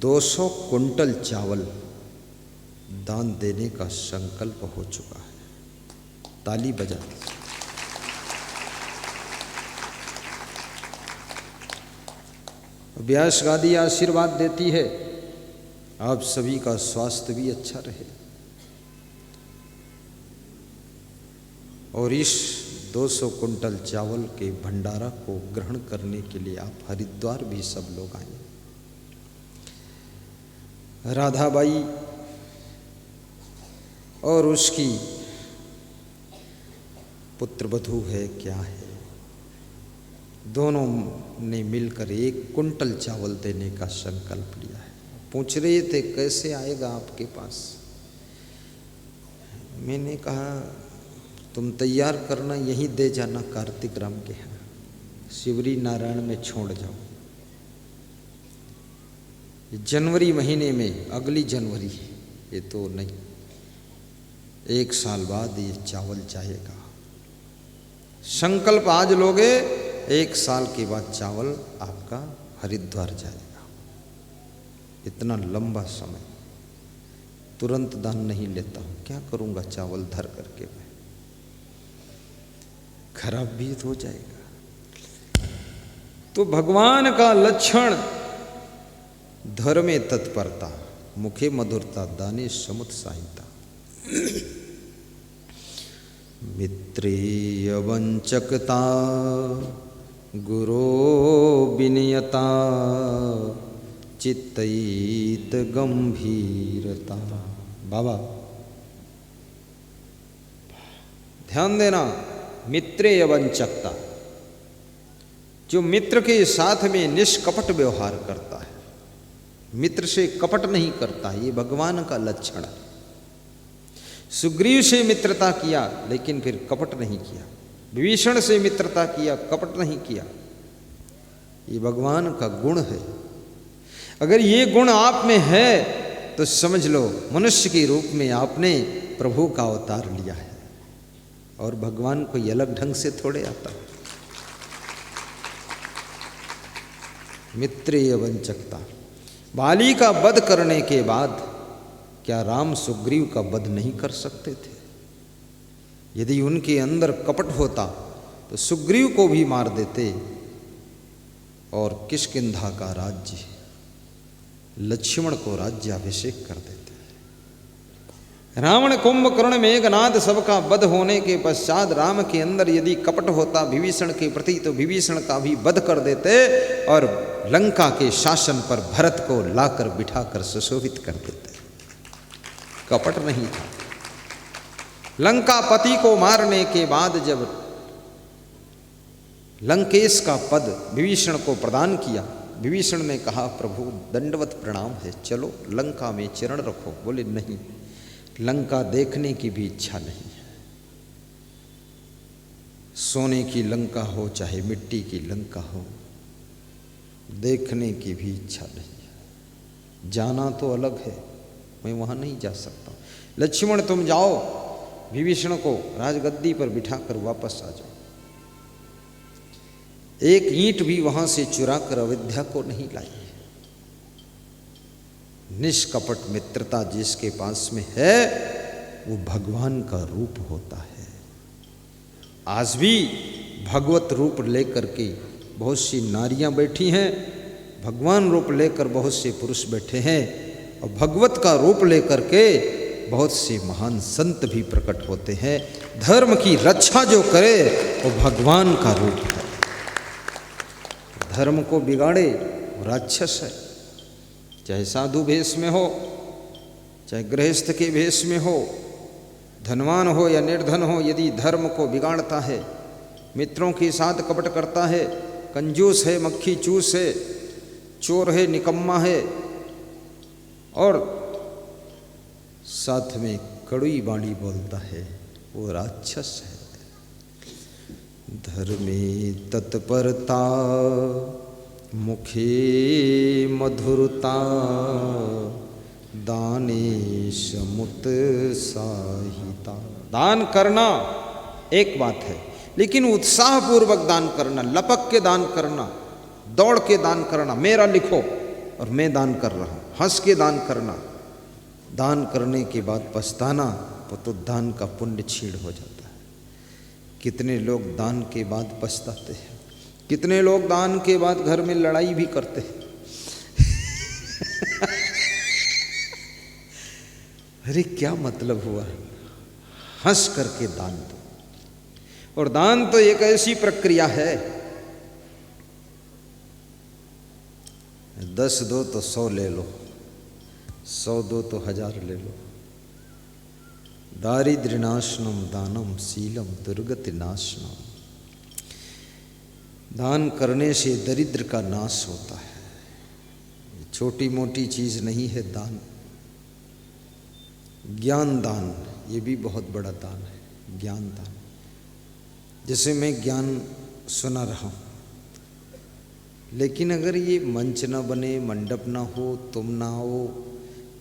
200 कुंटल चावल दान देने का संकल्प हो चुका है। ताली बजा दीजिए। व्यास गादी आशीर्वाद देती है, आप सभी का स्वास्थ्य भी अच्छा रहे और इस 200 कुंटल चावल के भंडारा को ग्रहण करने के लिए आप हरिद्वार भी सब लोग आए। राधाबाई और उसकी पुत्रवधू है क्या है, दोनों ने मिलकर 1 कुंटल चावल देने का संकल्प लिया है। पूछ रहे थे कैसे आएगा आपके पास। मैंने कहा तुम तैयार करना, यहीं दे जाना कार्तिक राम के यहाँ, शिवरी नारायण में छोड़ जाओ। जनवरी महीने में, अगली जनवरी, ये तो नहीं, 1 साल बाद ये चावल जाएगा। संकल्प आज लोगे, 1 साल के बाद चावल आपका हरिद्वार जाएगा। इतना लंबा समय, तुरंत दान नहीं लेता हूँ, क्या करूँगा चावल धर करके मैं, खराब भी हो जाएगा। तो भगवान का लक्षण धर्मे तत्परता, मुखे मधुरता, दाने समुत साहिता। मित्रेय वंचकता, गुरो विनयता, चित्तयित गंभीरता। बाबा ध्यान देना, मित्रेय वंचकता, जो मित्र के साथ में निष्कपट व्यवहार करता है, मित्र से कपट नहीं करता, ये भगवान का लक्षण है। सुग्रीव से मित्रता किया लेकिन फिर कपट नहीं किया, विभीषण से मित्रता किया, कपट नहीं किया, ये भगवान का गुण है। अगर ये गुण आप में है तो समझ लो मनुष्य के रूप में आपने प्रभु का अवतार लिया है, और भगवान कोई अलग ढंग से थोड़े आता। मित्रेय वंचकता, बाली का वध करने के बाद क्या राम सुग्रीव का वध नहीं कर सकते थे? यदि उनके अंदर कपट होता तो सुग्रीव को भी मार देते और किष्किंधा का राज्य, लक्ष्मण को राज्याभिषेक कर देते। रावण, कुंभकर्ण, मेघनाद सबका वध होने के पश्चात राम के अंदर यदि कपट होता विभीषण के प्रति तो विभीषण का भी वध कर देते और लंका के शासन पर भरत को लाकर बिठाकर सुशोभित कर देते। कपट नहीं था। लंकापति को मारने के बाद जब लंकेश का पद विभीषण को प्रदान किया, विभीषण ने कहा प्रभु दंडवत प्रणाम है, चलो लंका में चरण रखो। बोले नहीं, लंका देखने की भी इच्छा नहीं है। सोने की लंका हो चाहे मिट्टी की लंका हो, देखने की भी इच्छा नहीं है। जाना तो अलग है, मैं वहाँ नहीं जा सकता। लक्ष्मण तुम जाओ, विभीषण को राजगद्दी पर बिठाकर वापस आ जाओ। एक ईंट भी वहाँ से चुरा कर अयोध्या को नहीं लाई। निष्कपट मित्रता जिसके पास में है वो भगवान का रूप होता है। आज भी भगवत रूप लेकर के बहुत सी नारियां बैठी हैं, भगवान रूप लेकर बहुत से पुरुष बैठे हैं, और भगवत का रूप लेकर के बहुत से महान संत भी प्रकट होते हैं। धर्म की रक्षा जो करे वो भगवान का रूप है। धर्म को बिगाड़े वो राक्षस है, चाहे साधु भेष में हो, चाहे गृहस्थ के भेष में हो, धनवान हो या निर्धन हो, यदि धर्म को बिगाड़ता है, मित्रों के साथ कपट करता है, कंजूस है, मक्खी चूस है, चोर है, निकम्मा है, और साथ में कड़वी बाणी बोलता है, वो राक्षस है। धर्मे तत्परता, मुखे मधुरता, दाने समुत साहिता। दान करना एक बात है, लेकिन उत्साहपूर्वक दान करना, लपक के दान करना, दौड़ के दान करना, मेरा लिखो और मैं दान कर रहा हूं, हंस के दान करना, दान करने के बाद पछताना, तो दान का पुण्य छीड़ हो जाता है। कितने लोग दान के बाद पछताते हैं, कितने लोग दान के बाद घर में लड़ाई भी करते हैं। अरे क्या मतलब हुआ, हंस करके दान दो। और दान तो एक ऐसी प्रक्रिया है, 10 दो तो 100 ले लो, 100 दो तो 1000 ले लो। दारिद्र्य नाशनम दानम शीलम दुर्गति नाशनम। दान करने से दरिद्र का नाश होता है। छोटी मोटी चीज नहीं है दान। ज्ञान दान, ये भी बहुत बड़ा दान है, ज्ञान दान। जैसे मैं ज्ञान सुना रहा हूँ, लेकिन अगर ये मंच ना बने, मंडप ना हो, तुम ना हो,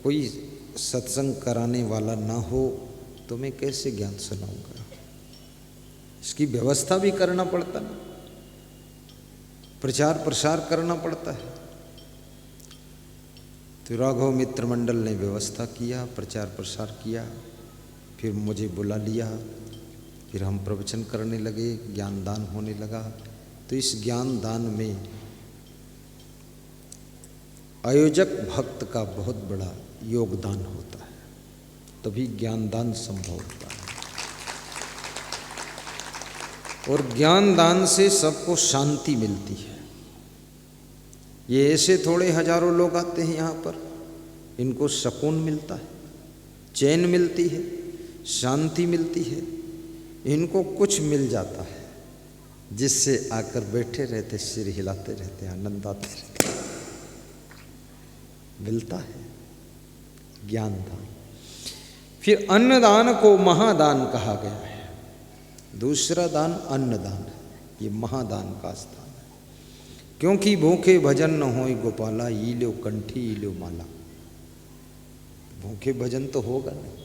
कोई सत्संग कराने वाला ना हो, तो मैं कैसे ज्ञान सुनाऊंगा? इसकी व्यवस्था भी करना पड़ता ना, प्रचार प्रसार करना पड़ता है। तो राघव मित्र मंडल ने व्यवस्था किया, प्रचार प्रसार किया, फिर मुझे बुला लिया, फिर हम प्रवचन करने लगे, ज्ञान दान होने लगा। तो इस ज्ञान दान में आयोजक भक्त का बहुत बड़ा योगदान होता है, तभी ज्ञान दान संभव होता है। और ज्ञान दान से सबको शांति मिलती है। ये ऐसे थोड़े हजारों लोग आते हैं यहाँ पर, इनको सुकून मिलता है, चैन मिलती है, शांति मिलती है, इनको कुछ मिल जाता है जिससे आकर बैठे रहते, सिर हिलाते रहते, आनंद आते रहते। मिलता है ज्ञान दान। फिर अन्नदान को महादान कहा गया है। दूसरा दान अन्नदान है, ये महादान का स्थान है। क्योंकि भूखे भजन न होय गोपाला, ई लो कंठी ई लो माला। भूखे भजन तो होगा नहीं,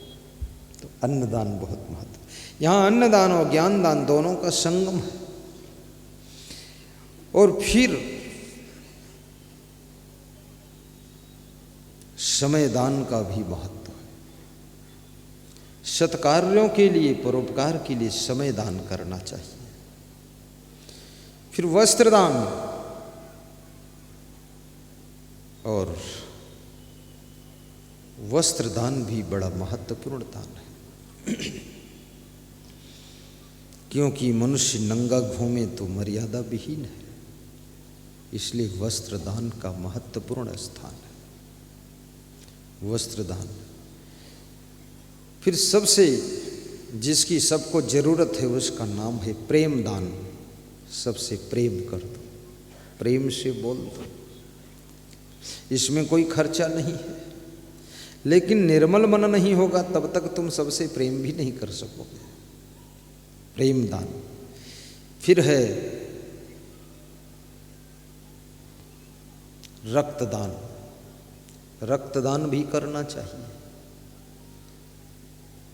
तो अन्नदान बहुत महत्व। यहाँ अन्नदान और ज्ञान दान दोनों का संगम है। और फिर समय दान का भी महत्व है। सत्कार्यों के लिए, परोपकार के लिए समय दान करना चाहिए। फिर वस्त्र दान, और वस्त्र दान भी बड़ा महत्वपूर्ण दान है। क्योंकि मनुष्य नंगा घूमे तो मर्यादा विहीन है, इसलिए वस्त्र दान का महत्वपूर्ण स्थान है। वस्त्र दान। फिर सबसे जिसकी सबको जरूरत है उसका नाम है प्रेम दान। सबसे प्रेम कर दो, प्रेम से बोल दो। इसमें कोई खर्चा नहीं है, लेकिन निर्मल मन नहीं होगा तब तक तुम सबसे प्रेम भी नहीं कर सकोगे। प्रेम दान। फिर है रक्तदान। रक्तदान भी करना चाहिए।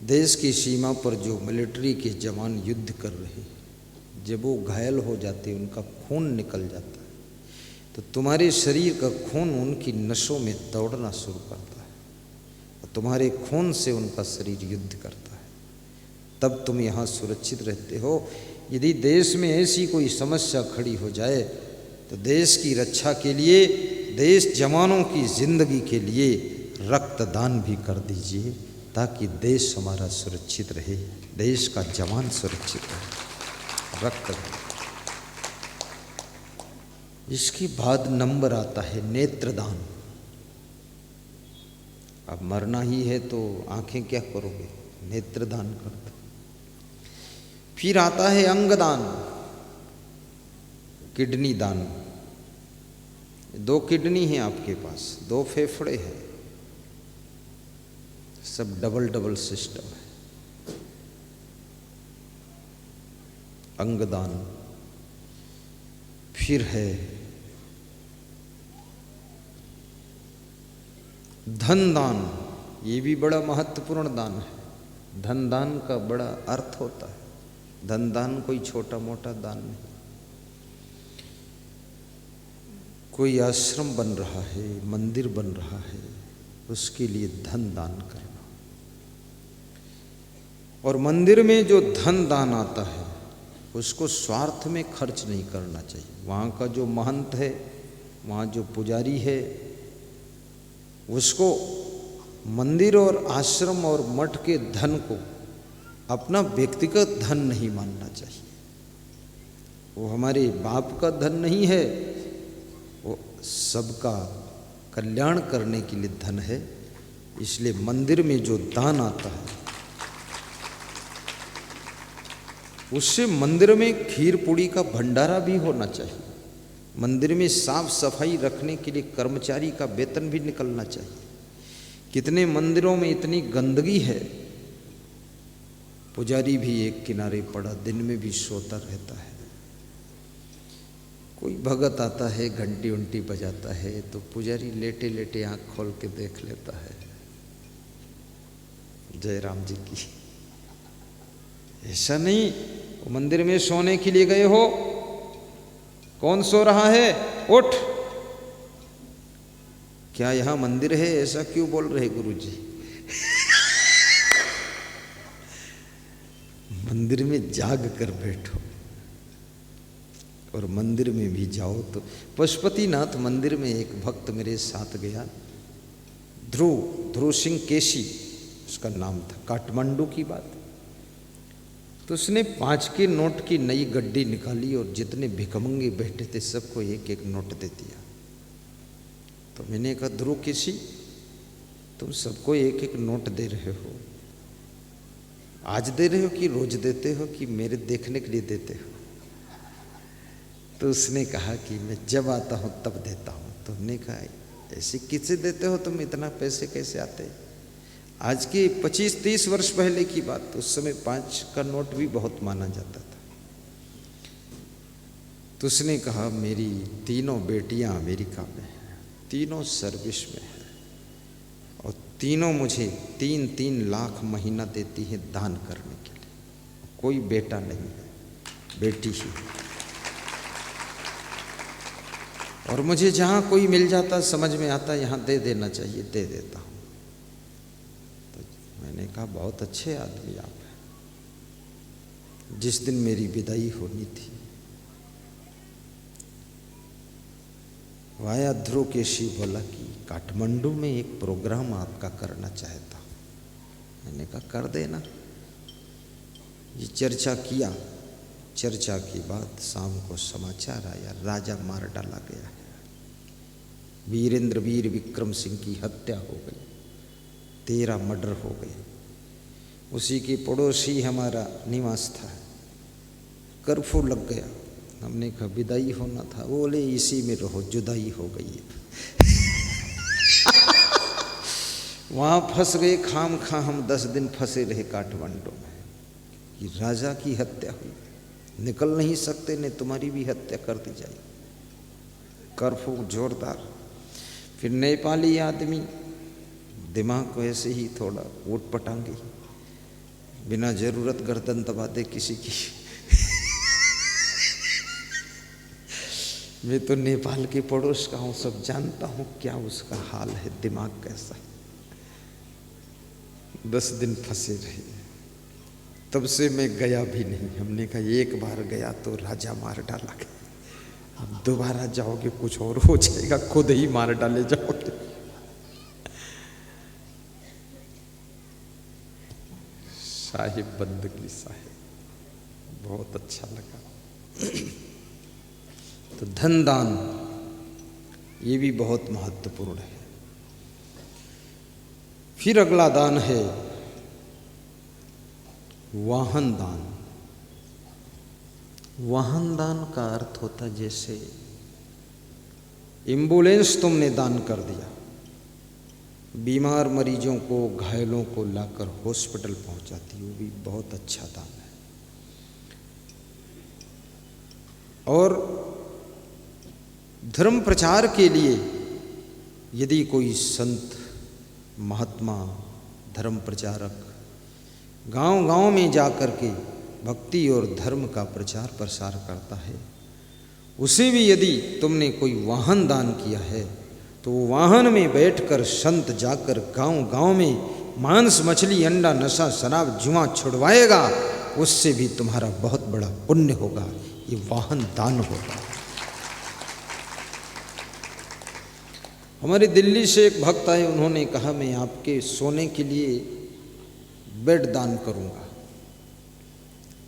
देश की सीमा पर जो मिलिट्री के जवान युद्ध कर रहे हैं, जब वो घायल हो जाते, उनका खून निकल जाता है, तो तुम्हारे शरीर का खून उनकी नसों में दौड़ना शुरू करता है और तुम्हारे खून से उनका शरीर युद्ध करता है। तब तुम यहाँ सुरक्षित रहते हो। यदि देश में ऐसी कोई समस्या खड़ी हो जाए तो देश की रक्षा के लिए, देश जवानों की जिंदगी के लिए रक्तदान भी कर दीजिए, ताकि देश हमारा सुरक्षित रहे, देश का जवान सुरक्षित रहे। रक्तदान। इसके बाद नंबर आता है नेत्रदान। अब मरना ही है तो आंखें क्या करोगे, नेत्रदान कर दो। फिर आता है अंगदान, किडनी दान। 2 किडनी है आपके पास, 2 फेफड़े हैं, सब डबल डबल सिस्टम है। अंगदान। फिर है धन दान। ये भी बड़ा महत्वपूर्ण दान है। धन दान का बड़ा अर्थ होता है। धन दान कोई छोटा मोटा दान नहीं। कोई आश्रम बन रहा है, मंदिर बन रहा है, उसके लिए धन दान करना। और मंदिर में जो धन दान आता है उसको स्वार्थ में खर्च नहीं करना चाहिए। वहाँ का जो महंत है, वहाँ जो पुजारी है, उसको मंदिर और आश्रम और मठ के धन को अपना व्यक्तिगत धन नहीं मानना चाहिए। वो हमारे बाप का धन नहीं है, वो सबका कल्याण करने के लिए धन है। इसलिए मंदिर में जो दान आता है उससे मंदिर में खीर पूड़ी का भंडारा भी होना चाहिए। मंदिर में साफ सफाई रखने के लिए कर्मचारी का वेतन भी निकलना चाहिए। कितने मंदिरों में इतनी गंदगी है, पुजारी भी एक किनारे पड़ा दिन में भी सोता रहता है। कोई भगत आता है, घंटी उंटी बजाता है, तो पुजारी लेटे लेटे आंख खोल के देख लेता है, जय राम जी की। ऐसा नहीं, वो मंदिर में सोने के लिए गए हो, कौन सो रहा है, उठ, क्या यहां मंदिर है, ऐसा क्यों बोल रहे गुरुजी? मंदिर में जाग कर बैठो। और मंदिर में भी जाओ तो पशुपतिनाथ मंदिर में एक भक्त मेरे साथ गया, ध्रुव सिंह केसी उसका नाम था, काठमांडू की बात। तो उसने 5 के नोट की नई गड्डी निकाली और जितने भिखमंगे बैठे थे सबको एक एक नोट दे दिया। तो मैंने कहा, ध्रुव केसी, तुम सबको एक एक नोट दे रहे हो, आज दे रहे हो कि रोज देते हो कि मेरे देखने के लिए देते हो? तो उसने कहा कि मैं जब आता हूँ तब देता हूँ। तो हमने कहा, ऐसे किससे देते हो तुम, इतना पैसे कैसे आते? आज के 25-30 वर्ष पहले की बात, उस समय 5 का नोट भी बहुत माना जाता था। तो उसने कहा, मेरी 3 बेटियां अमेरिका में हैं, तीनों सर्विस में हैं, और तीनों मुझे 3-3 लाख महीना देती हैं दान करने के लिए। कोई बेटा नहीं है, बेटी ही। और मुझे जहाँ कोई मिल जाता, समझ में आता यहाँ दे देना चाहिए, दे देता हूँ। तो मैंने कहा, बहुत अच्छे आदमी आप हैं। जिस दिन मेरी विदाई होनी थी, वाया ध्रुव केसी बोला कि काठमांडू में एक प्रोग्राम आपका करना चाहता हूँ। मैंने कहा, कर देना। ये चर्चा किया, चर्चा की बात शाम को समाचार आया, राजा मार डाला गया है, वीरेंद्र वीर विक्रम सिंह की हत्या हो गई, 13 मर्डर हो गए। उसी के पड़ोसी हमारा निवास था, कर्फ्यू लग गया। हमने कहा विदाई होना था, बोले इसी में रहो, जुदाई हो गई है। वहाँ फंस गए खाम खा, हम 10 दिन फंसे रहे काठमांडू में कि राजा की हत्या हुई, निकल नहीं सकते, नहीं तुम्हारी भी हत्या कर दी जाए। कर्फ्यू जोरदार। फिर नेपाली आदमी दिमाग को ऐसे ही थोड़ा ऊट पटांगे, बिना जरूरत गर्दन दबा दे किसी की। मैं तो नेपाल के पड़ोस का हूँ, सब जानता हूँ क्या उसका हाल है, दिमाग कैसा है। 10 दिन फंसे रहे, तब से मैं गया भी नहीं। हमने कहा एक बार गया तो राजा मार डाला गया, अब दोबारा जाओगे कुछ और हो जाएगा, खुद ही मार डाले जाओगे। साहिब बंदगी साहिब, बहुत अच्छा लगा। तो धन दान ये भी बहुत महत्वपूर्ण है। फिर अगला दान है वाहन दान। वाहन दान का अर्थ होता है जैसे एम्बुलेंस तुमने दान कर दिया, बीमार मरीजों को, घायलों को लाकर हॉस्पिटल पहुंचाती, वो भी बहुत अच्छा दान है। और धर्म प्रचार के लिए यदि कोई संत, महात्मा, धर्म प्रचारक गांव-गांव में जाकर के भक्ति और धर्म का प्रचार प्रसार करता है, उसे भी यदि तुमने कोई वाहन दान किया है तो वो वाहन में बैठकर संत जाकर गांव-गांव में मांस मछली अंडा नशा शराब जुआ छुड़वाएगा, उससे भी तुम्हारा बहुत बड़ा पुण्य होगा। ये वाहन दान होगा। हमारे दिल्ली से एक भक्त आए, उन्होंने कहा मैं आपके सोने के लिए बेड दान करूंगा।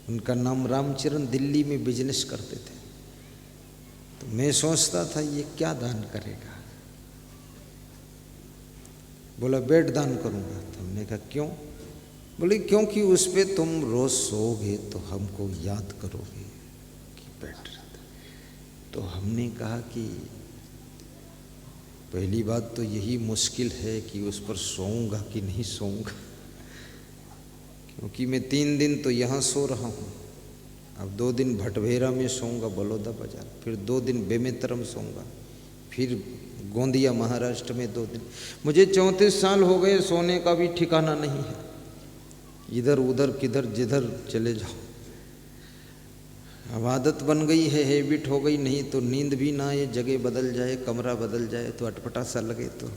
उनका नाम रामचरण, दिल्ली में बिजनेस करते थे। तो मैं सोचता था ये क्या दान करेगा। बोला बेड दान करूंगा। तो हमने कहा क्यों? बोले क्योंकि उस पे तुम रोज सोओगे तो हमको याद करोगे कि बेड। तो हमने कहा कि पहली बात तो यही मुश्किल है कि उस पर सोऊंगा कि नहीं सोऊंगा, क्योंकि मैं 3 दिन तो यहाँ सो रहा हूँ। अब 2 दिन भटभेरा में सोऊंगा बलौदा बाजार, फिर 2 दिन बेमेतरम सोऊंगा, फिर गोंदिया महाराष्ट्र में 2 दिन। मुझे 34 साल हो गए, सोने का भी ठिकाना नहीं है। इधर उधर किधर जिधर चले जाओ। अब आदत बन गई है, हैबिट हो गई, नहीं तो नींद भी ना आए, जगह बदल जाए, कमरा बदल जाए तो अटपटा सा लगे तो,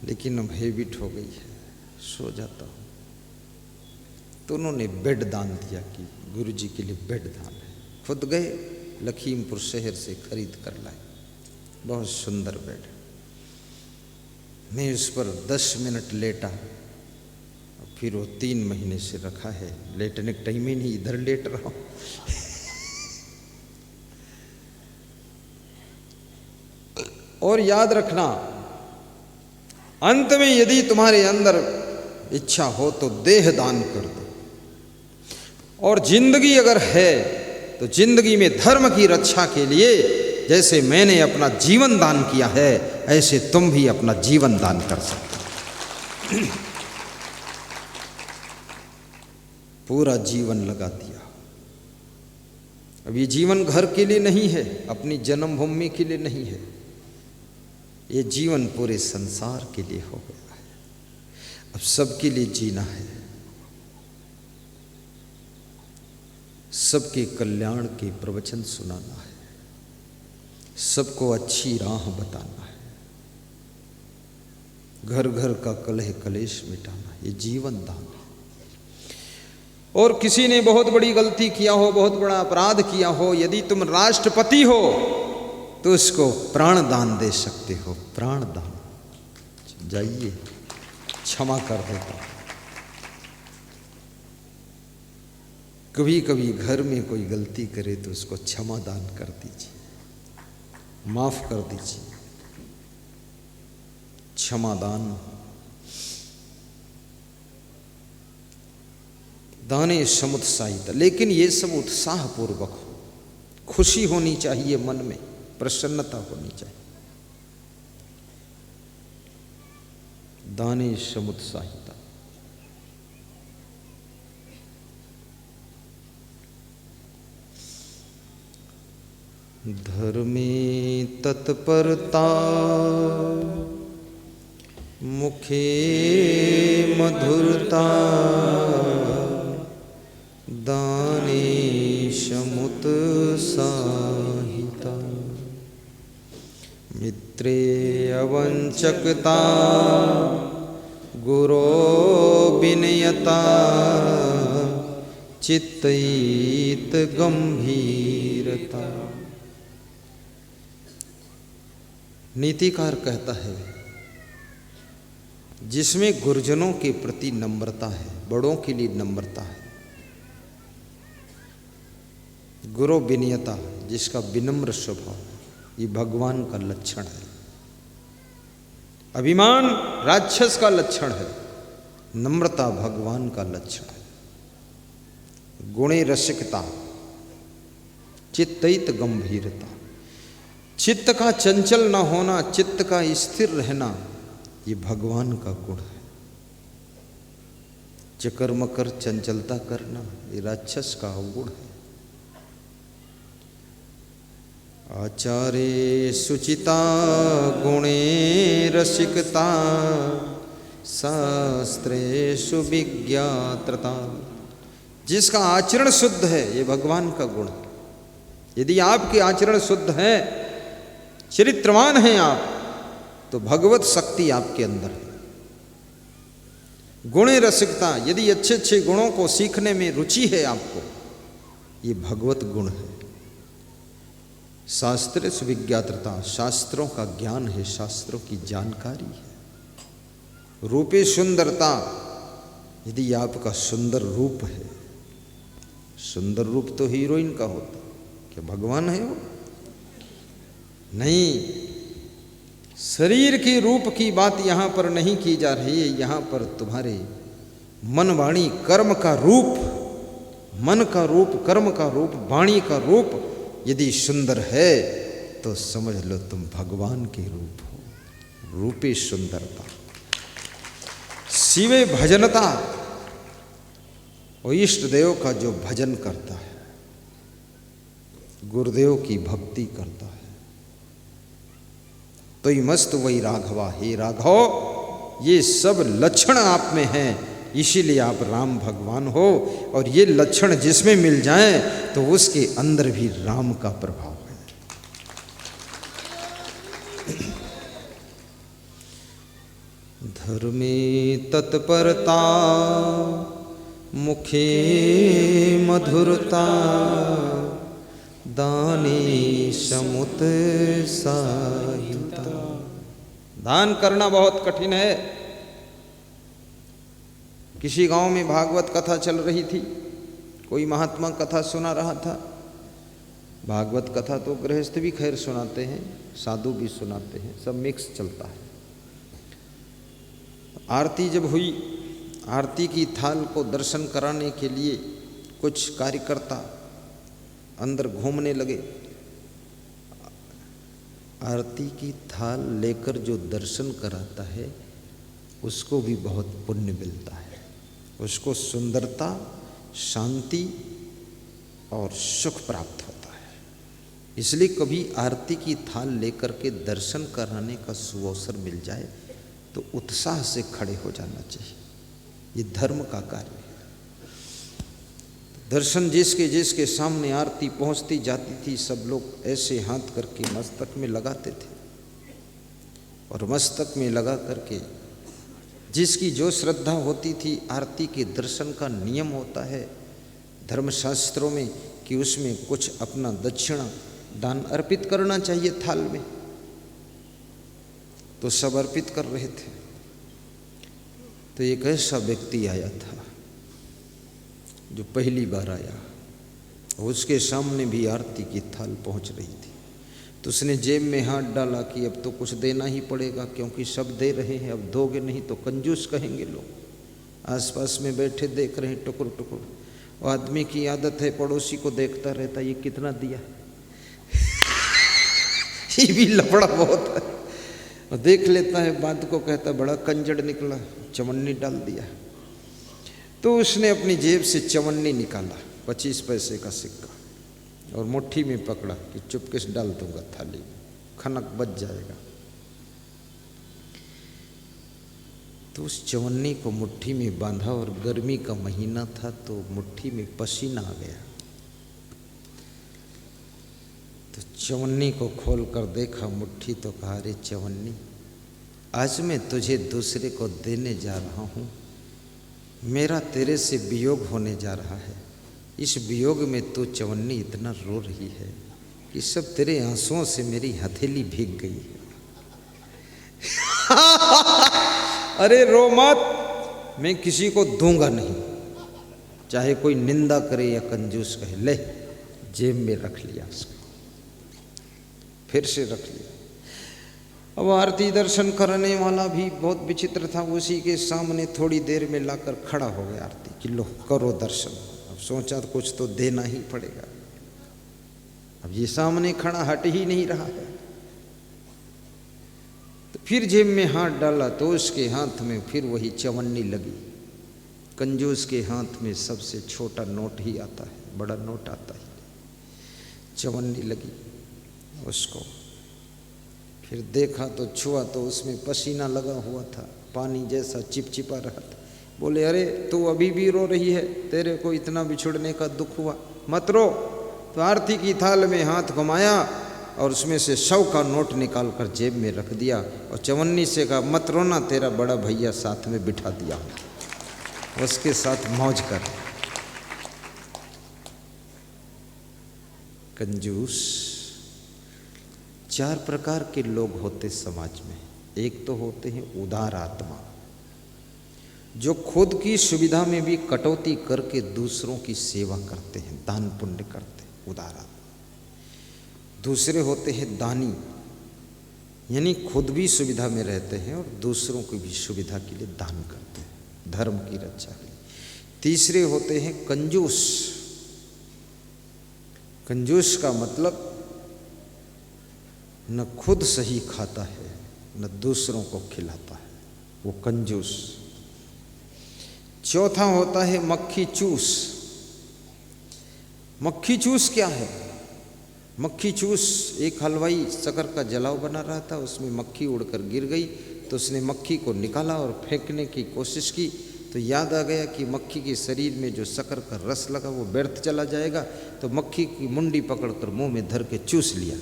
लेकिन अब हैबिट हो गई है, सो जाता हूँ। तो उन्होंने बेड दान दिया कि गुरुजी के लिए बेड दान है। खुद गए लखीमपुर शहर से खरीद कर लाए, बहुत सुंदर बेड। मैं उस पर 10 मिनट लेटा, फिर वो 3 महीने से रखा है। लेटने का टाइम ही नहीं, इधर लेट रहा हूँ। और याद रखना, अंत में यदि तुम्हारे अंदर इच्छा हो तो देह दान कर दो, और जिंदगी अगर है तो जिंदगी में धर्म की रक्षा के लिए जैसे मैंने अपना जीवन दान किया है, ऐसे तुम भी अपना जीवन दान कर सकते हो। पूरा जीवन लगा दिया। अब ये जीवन घर के लिए नहीं है, अपनी जन्मभूमि के लिए नहीं है, ये जीवन पूरे संसार के लिए हो गया है। अब सबके लिए जीना है, सबके कल्याण के प्रवचन सुनाना है, सबको अच्छी राह बताना है, घर घर का कलह कलेश मिटाना, ये जीवन दान है। और किसी ने बहुत बड़ी गलती किया हो, बहुत बड़ा अपराध किया हो, यदि तुम राष्ट्रपति हो तो उसको प्राण दान दे सकते हो। प्राण दान, जाइए क्षमा कर देता। कभी कभी घर में कोई गलती करे तो उसको क्षमा दान कर दीजिए, माफ कर दीजिए। क्षमा दान, दाने समुत्साहित, लेकिन ये सब उत्साह पूर्वक हो, खुशी होनी चाहिए, मन में प्रसन्नता होनी चाहिए। दाने समुत्साहिता। धर्मे तत्परता मुखे मधुरता, दाने समुत्साहिता। मित्रे अवंचकता गुरो विनयता, चित्तयित गंभीरता। नीतिकार कहता है जिसमें गुरुजनों के प्रति नम्रता है, बड़ों के लिए नम्रता है, गुरु विनयता, जिसका विनम्र स्वभाव, ये भगवान का लक्षण है। अभिमान राक्षस का लक्षण है, नम्रता भगवान का लक्षण है। गुणे रसिकता, चित्तयित गंभीरता, चित्त का चंचल न होना, चित्त का स्थिर रहना, ये भगवान का गुण है। चकर मकर चंचलता करना, ये राक्षस का अवगुण है। आचारे सुचिता गुणे रसिकता, शास्त्रे सुविज्ञात्रता, जिसका आचरण शुद्ध है, ये भगवान का गुण है। यदि आपके आचरण शुद्ध है, चरित्रवान हैं आप, तो भगवत शक्ति आपके अंदर है। गुणे रसिकता, यदि अच्छे अच्छे गुणों को सीखने में रुचि है आपको, ये भगवत गुण है। शास्त्र विज्ञात्रता, शास्त्रों का ज्ञान है, शास्त्रों की जानकारी है। रूपे सुंदरता, यदि आपका सुंदर रूप है, सुंदर रूप तो हीरोइन का होता, क्या भगवान है वो? नहीं, शरीर के रूप की बात यहां पर नहीं की जा रही है। यहां पर तुम्हारे मन वाणी कर्म का रूप, मन का रूप, कर्म का रूप, वाणी का रूप यदि सुंदर है तो समझ लो तुम भगवान के रूप हो। रूपे सुंदरता, शिवे भजनता, और इष्ट देव का जो भजन करता है, गुरुदेव की भक्ति करता है, तो ही मस्त वही राघवा। हे राघव, ये सब लक्षण आप में हैं, इसीलिए आप राम भगवान हो। और ये लक्षण जिसमें मिल जाएं तो उसके अंदर भी राम का प्रभाव है। धर्मे तत्परता, मुखे मधुरता, दाने समुत सायुता। दान करना बहुत कठिन है। किसी गांव में भागवत कथा चल रही थी, कोई महात्मा कथा सुना रहा था। भागवत कथा तो गृहस्थ भी खैर सुनाते हैं, साधु भी सुनाते हैं, सब मिक्स चलता है। आरती जब हुई, आरती की थाल को दर्शन कराने के लिए कुछ कार्यकर्ता अंदर घूमने लगे। आरती की थाल लेकर जो दर्शन कराता है उसको भी बहुत पुण्य मिलता है, उसको सुंदरता, शांति और सुख प्राप्त होता है। इसलिए कभी आरती की थाल लेकर के दर्शन कराने का सुअवसर मिल जाए तो उत्साह से खड़े हो जाना चाहिए। ये धर्म का कार्य है। दर्शन जिसके जिसके सामने आरती पहुंचती जाती थी, सब लोग ऐसे हाथ करके मस्तक में लगाते थे, और मस्तक में लगा करके जिसकी जो श्रद्धा होती थी, आरती के दर्शन का नियम होता है धर्मशास्त्रों में कि उसमें कुछ अपना दक्षिणा दान अर्पित करना चाहिए थाल में। तो सब अर्पित कर रहे थे। तो एक ऐसा व्यक्ति आया था जो पहली बार आया, उसके सामने भी आरती की थाल पहुंच रही थी। तो उसने जेब में हाथ डाला कि अब तो कुछ देना ही पड़ेगा, क्योंकि सब दे रहे हैं, अब दोगे नहीं तो कंजूस कहेंगे लोग। आसपास में बैठे देख रहे हैं टुकुर टुकुर। वो आदमी की आदत है पड़ोसी को देखता रहता, ये कितना दिया ये भी लफड़ा बहुत है। और देख लेता है, बात को कहता बड़ा कंजड़ निकला, चवन्नी डाल दिया। तो उसने अपनी जेब से चवन्नी निकाला, 25 पैसे का सिक्का, और मुट्ठी में पकड़ा कि चुपके से डाल दूंगा थाली में, खनक बच जाएगा। तो उस चवन्नी को मुट्ठी में बांधा, और गर्मी का महीना था तो मुट्ठी में पसीना आ गया। तो चवन्नी को खोल कर देखा मुट्ठी, तो कहा, अरे चवन्नी, आज मैं तुझे दूसरे को देने जा रहा हूँ। मेरा तेरे से वियोग होने जा रहा है। इस वियोग में तो चवन्नी इतना रो रही है कि सब तेरे आंसुओं से मेरी हथेली भीग गई है। अरे रो मत, मैं किसी को दूंगा नहीं, चाहे कोई निंदा करे या कंजूस कहे। ले, जेब में रख लिया उसको, फिर से रख लिया। अब आरती दर्शन करने वाला भी बहुत विचित्र था, उसी के सामने थोड़ी देर में लाकर खड़ा हो गया आरती कि लो करो दर्शन। अब सोचा तो कुछ तो देना ही पड़ेगा। अब ये सामने खड़ा हट ही नहीं रहा है। तो फिर जेब में हाथ डाला तो उसके हाथ में फिर वही चवन्नी लगी। कंजूस के हाथ में सबसे छोटा नोट ही आता है, बड़ा नोट आता है। चवन्नी लगी उसको, फिर देखा तो छुआ तो उसमें पसीना लगा हुआ था, पानी जैसा चिपचिपा रहा था। बोले अरे तू अभी भी रो रही है, तेरे को इतना बिछुड़ने का दुख हुआ, मत रो। तो आरती की थाल में हाथ घुमाया और उसमें से 100 का नोट निकाल कर जेब में रख दिया और चवन्नी से कहा मत रोना, तेरा बड़ा भैया साथ में बिठा दिया, उसके साथ मौज कर। कंजूस 4 प्रकार के लोग होते समाज में। एक तो होते हैं उदार आत्मा, जो खुद की सुविधा में भी कटौती करके दूसरों की सेवा करते हैं, दान पुण्य करते हैं, उदार आत्मा। दूसरे होते हैं दानी, यानी खुद भी सुविधा में रहते हैं और दूसरों की भी सुविधा के लिए दान करते हैं, धर्म की रक्षा के लिए। तीसरे होते हैं कंजूस। कंजूस का मतलब न खुद सही खाता है न दूसरों को खिलाता है, वो कंजूस। चौथा होता है मक्खी चूस। मक्खी चूस क्या है? मक्खी चूस, एक हलवाई शक्कर का जलाव बना रहा था, उसमें मक्खी उड़कर गिर गई तो उसने मक्खी को निकाला और फेंकने की कोशिश की तो याद आ गया कि मक्खी के शरीर में जो शक्कर का रस लगा वो व्यर्थ चला जाएगा, तो मक्खी की मुंडी पकड़कर मुंह में धर के चूस लिया।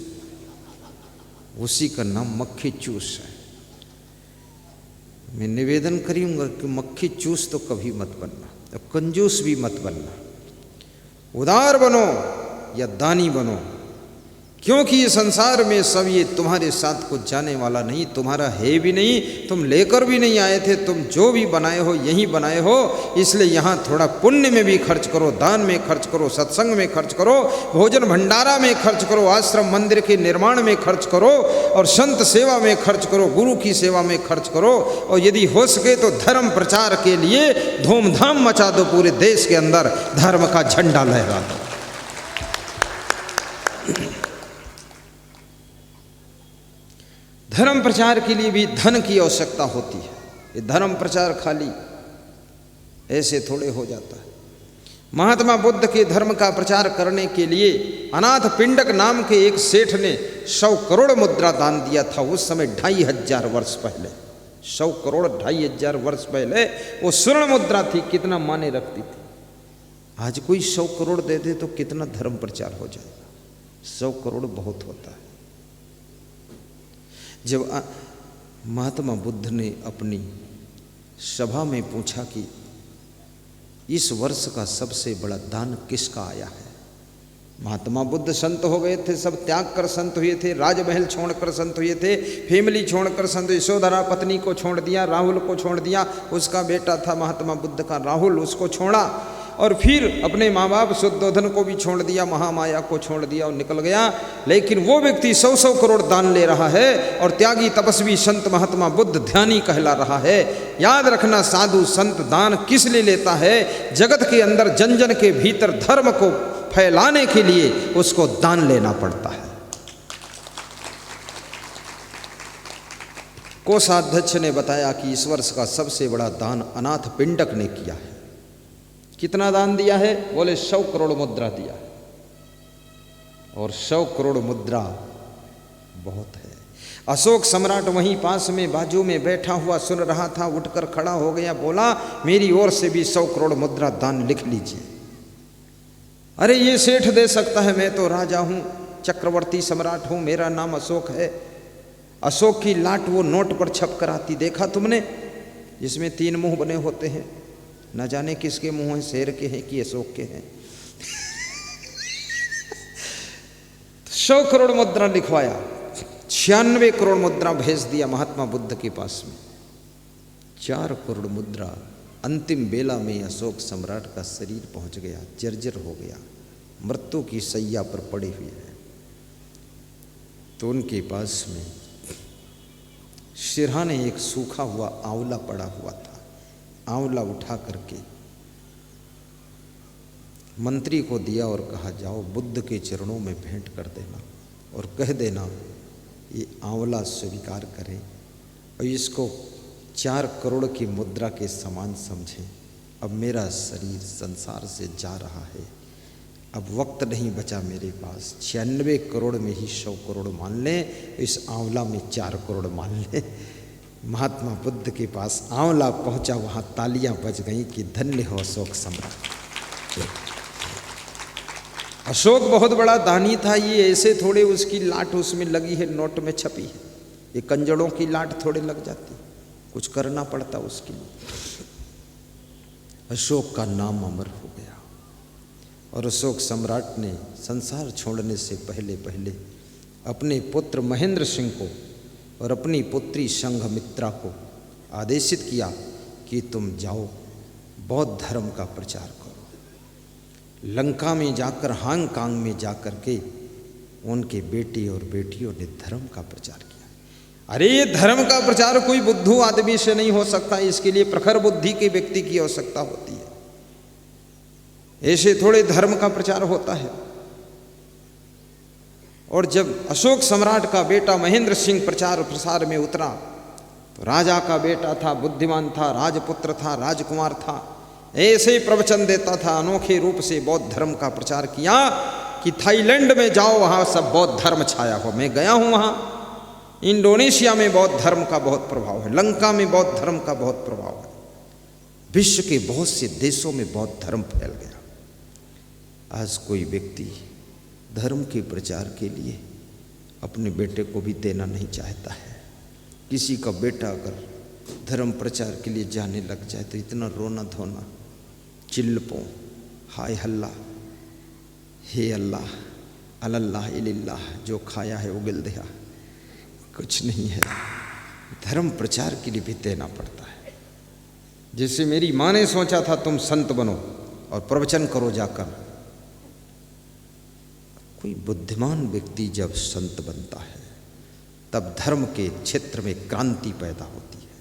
उसी का नाम मक्खी चूस है। मैं निवेदन करूंगा कि मक्खी चूस तो कभी मत बनना, तो कंजूस भी मत बनना। उदार बनो या दानी बनो, क्योंकि ये संसार में सब ये तुम्हारे साथ कुछ जाने वाला नहीं, तुम्हारा है भी नहीं, तुम लेकर भी नहीं आए थे, तुम जो भी बनाए हो यहीं बनाए हो। इसलिए यहाँ थोड़ा पुण्य में भी खर्च करो, दान में खर्च करो, सत्संग में खर्च करो, भोजन भंडारा में खर्च करो, आश्रम मंदिर के निर्माण में खर्च करो और संत सेवा में खर्च करो, गुरु की सेवा में खर्च करो। और यदि हो सके तो धर्म प्रचार के लिए धूमधाम मचा दो, पूरे देश के अंदर धर्म का झंडा लहरा दो। धर्म प्रचार के लिए भी धन की आवश्यकता होती है। ये धर्म प्रचार खाली ऐसे थोड़े हो जाता है। महात्मा बुद्ध के धर्म का प्रचार करने के लिए अनाथ पिंडक नाम के एक सेठ ने 100 करोड़ मुद्रा दान दिया था। उस समय 2500 वर्ष पहले, 100 करोड़ 2500 वर्ष पहले वो स्वर्ण मुद्रा थी, कितना माने रखती थी। आज कोई 100 करोड़ दे दे तो कितना धर्म प्रचार हो जाएगा। 100 करोड़ बहुत होता है। जब महात्मा बुद्ध ने अपनी सभा में पूछा कि इस वर्ष का सबसे बड़ा दान किसका आया है, महात्मा बुद्ध संत हो गए थे, सब त्याग कर संत हुए थे, राजमहल छोड़कर संत हुए थे, फैमिली छोड़कर संत, यशोधरा पत्नी को छोड़ दिया, राहुल को छोड़ दिया, उसका बेटा था महात्मा बुद्ध का राहुल, उसको छोड़ा और फिर अपने माँ बाप शुद्धोधन को भी छोड़ दिया, महामाया को छोड़ दिया और निकल गया। लेकिन वो व्यक्ति 100 करोड़ दान ले रहा है और त्यागी तपस्वी संत महात्मा बुद्ध ध्यानी कहला रहा है। याद रखना, साधु संत दान किस लिए लेता है? जगत के अंदर जन जन के भीतर धर्म को फैलाने के लिए उसको दान लेना पड़ता है। कोषाध्यक्ष ने बताया कि इस वर्ष का सबसे बड़ा दान अनाथ पिंडक ने किया है। कितना दान दिया है? बोले 100 करोड़ मुद्रा दिया है। और 100 करोड़ मुद्रा बहुत है। अशोक सम्राट वहीं पास में बाजू में बैठा हुआ सुन रहा था, उठकर खड़ा हो गया, बोला मेरी ओर से भी 100 करोड़ मुद्रा दान लिख लीजिए। अरे ये सेठ दे सकता है, मैं तो राजा हूं, चक्रवर्ती सम्राट हूं, मेरा नाम अशोक है। अशोक की लाट वो नोट पर छप कर आती, देखा तुमने, जिसमें 3 मुंह बने होते हैं। न जाने किसके मुंह हैं, शेर के हैं कि अशोक के हैं। 100 करोड़ मुद्रा लिखवाया, 96 करोड़ मुद्रा भेज दिया महात्मा बुद्ध के पास में। 4 करोड़ मुद्रा अंतिम बेला में अशोक सम्राट का शरीर पहुंच गया, जर्जर हो गया, मृत्यु की सैया पर पड़े हुए हैं। तो उनके पास में सिरहाने एक सूखा हुआ आंवला पड़ा हुआ था। आंवला उठा करके मंत्री को दिया और कहा, जाओ बुद्ध के चरणों में भेंट कर देना और कह देना ये आंवला स्वीकार करें और इसको 4 करोड़ की मुद्रा के समान समझें। अब मेरा शरीर संसार से जा रहा है, अब वक्त नहीं बचा मेरे पास। 96 करोड़ में ही 100 करोड़ मान लें, इस आंवला में 4 करोड़ मान लें। महात्मा बुद्ध के पास आंवला पहुंचा, वहां तालियां बज गईं कि धन्य हो अशोक सम्राट। अशोक बहुत बड़ा दानी था, ये ऐसे थोड़े उसकी लाट उसमें लगी है, नोट में छपी है, ये कंजड़ों की लाट थोड़े लग जाती, कुछ करना पड़ता उसके लिए। अशोक का नाम अमर हो गया और अशोक सम्राट ने संसार छोड़ने से पहले पहले अपने पुत्र महेंद्र सिंह को और अपनी पुत्री संघमित्रा को आदेशित किया कि तुम जाओ बौद्ध धर्म का प्रचार करो। लंका में जाकर, हांगकांग में जाकर के उनके बेटे और बेटियों ने धर्म का प्रचार किया। अरे ये धर्म का प्रचार कोई बुद्धू आदमी से नहीं हो सकता, इसके लिए प्रखर बुद्धि के व्यक्ति की आवश्यकता होती है। ऐसे थोड़े धर्म का प्रचार होता है। और जब अशोक सम्राट का बेटा महेंद्र सिंह प्रचार प्रसार में उतरा तो राजा का बेटा था, बुद्धिमान था, राजपुत्र था, राजकुमार था, ऐसे प्रवचन देता था, अनोखे रूप से बौद्ध धर्म का प्रचार किया कि थाईलैंड में जाओ, वहां सब बौद्ध धर्म छाया हो। मैं गया हूं वहां, इंडोनेशिया में बौद्ध धर्म का बहुत प्रभाव है, लंका में बौद्ध धर्म का बहुत प्रभाव है, विश्व के बहुत से देशों में बौद्ध धर्म फैल गया। आज कोई व्यक्ति धर्म के प्रचार के लिए अपने बेटे को भी देना नहीं चाहता है। किसी का बेटा अगर धर्म प्रचार के लिए जाने लग जाए तो इतना रोना धोना, चिल्लपों, हाय हल्ला, हे अल्लाह, अल्लाह इल्लाह, जो खाया है उगल दिया, कुछ नहीं है। धर्म प्रचार के लिए भी देना पड़ता है। जैसे मेरी माँ ने सोचा था तुम संत बनो और प्रवचन करो जाकर, कोई बुद्धिमान व्यक्ति जब संत बनता है तब धर्म के क्षेत्र में क्रांति पैदा होती है।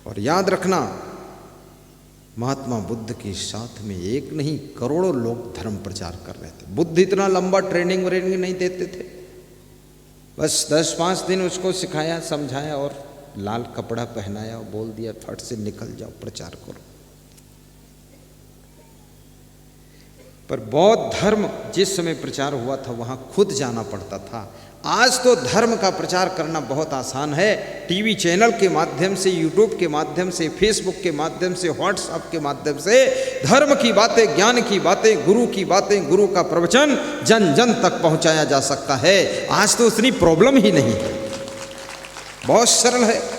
और याद रखना, महात्मा बुद्ध के साथ में एक नहीं करोड़ों लोग धर्म प्रचार कर रहे थे। बुद्ध इतना लंबा ट्रेनिंग नहीं देते थे, बस 10-5 दिन उसको सिखाया, समझाया और लाल कपड़ा पहनाया और बोल दिया फट से निकल जाओ, प्रचार करो। पर बौद्ध धर्म जिस समय प्रचार हुआ था वहाँ खुद जाना पड़ता था। आज तो धर्म का प्रचार करना बहुत आसान है। टीवी चैनल के माध्यम से, यूट्यूब के माध्यम से, फेसबुक के माध्यम से, व्हाट्सएप के माध्यम से धर्म की बातें, ज्ञान की बातें, गुरु की बातें, गुरु का प्रवचन जन जन तक पहुँचाया जा सकता है। आज तो उतनी प्रॉब्लम ही नहीं है, बहुत सरल है।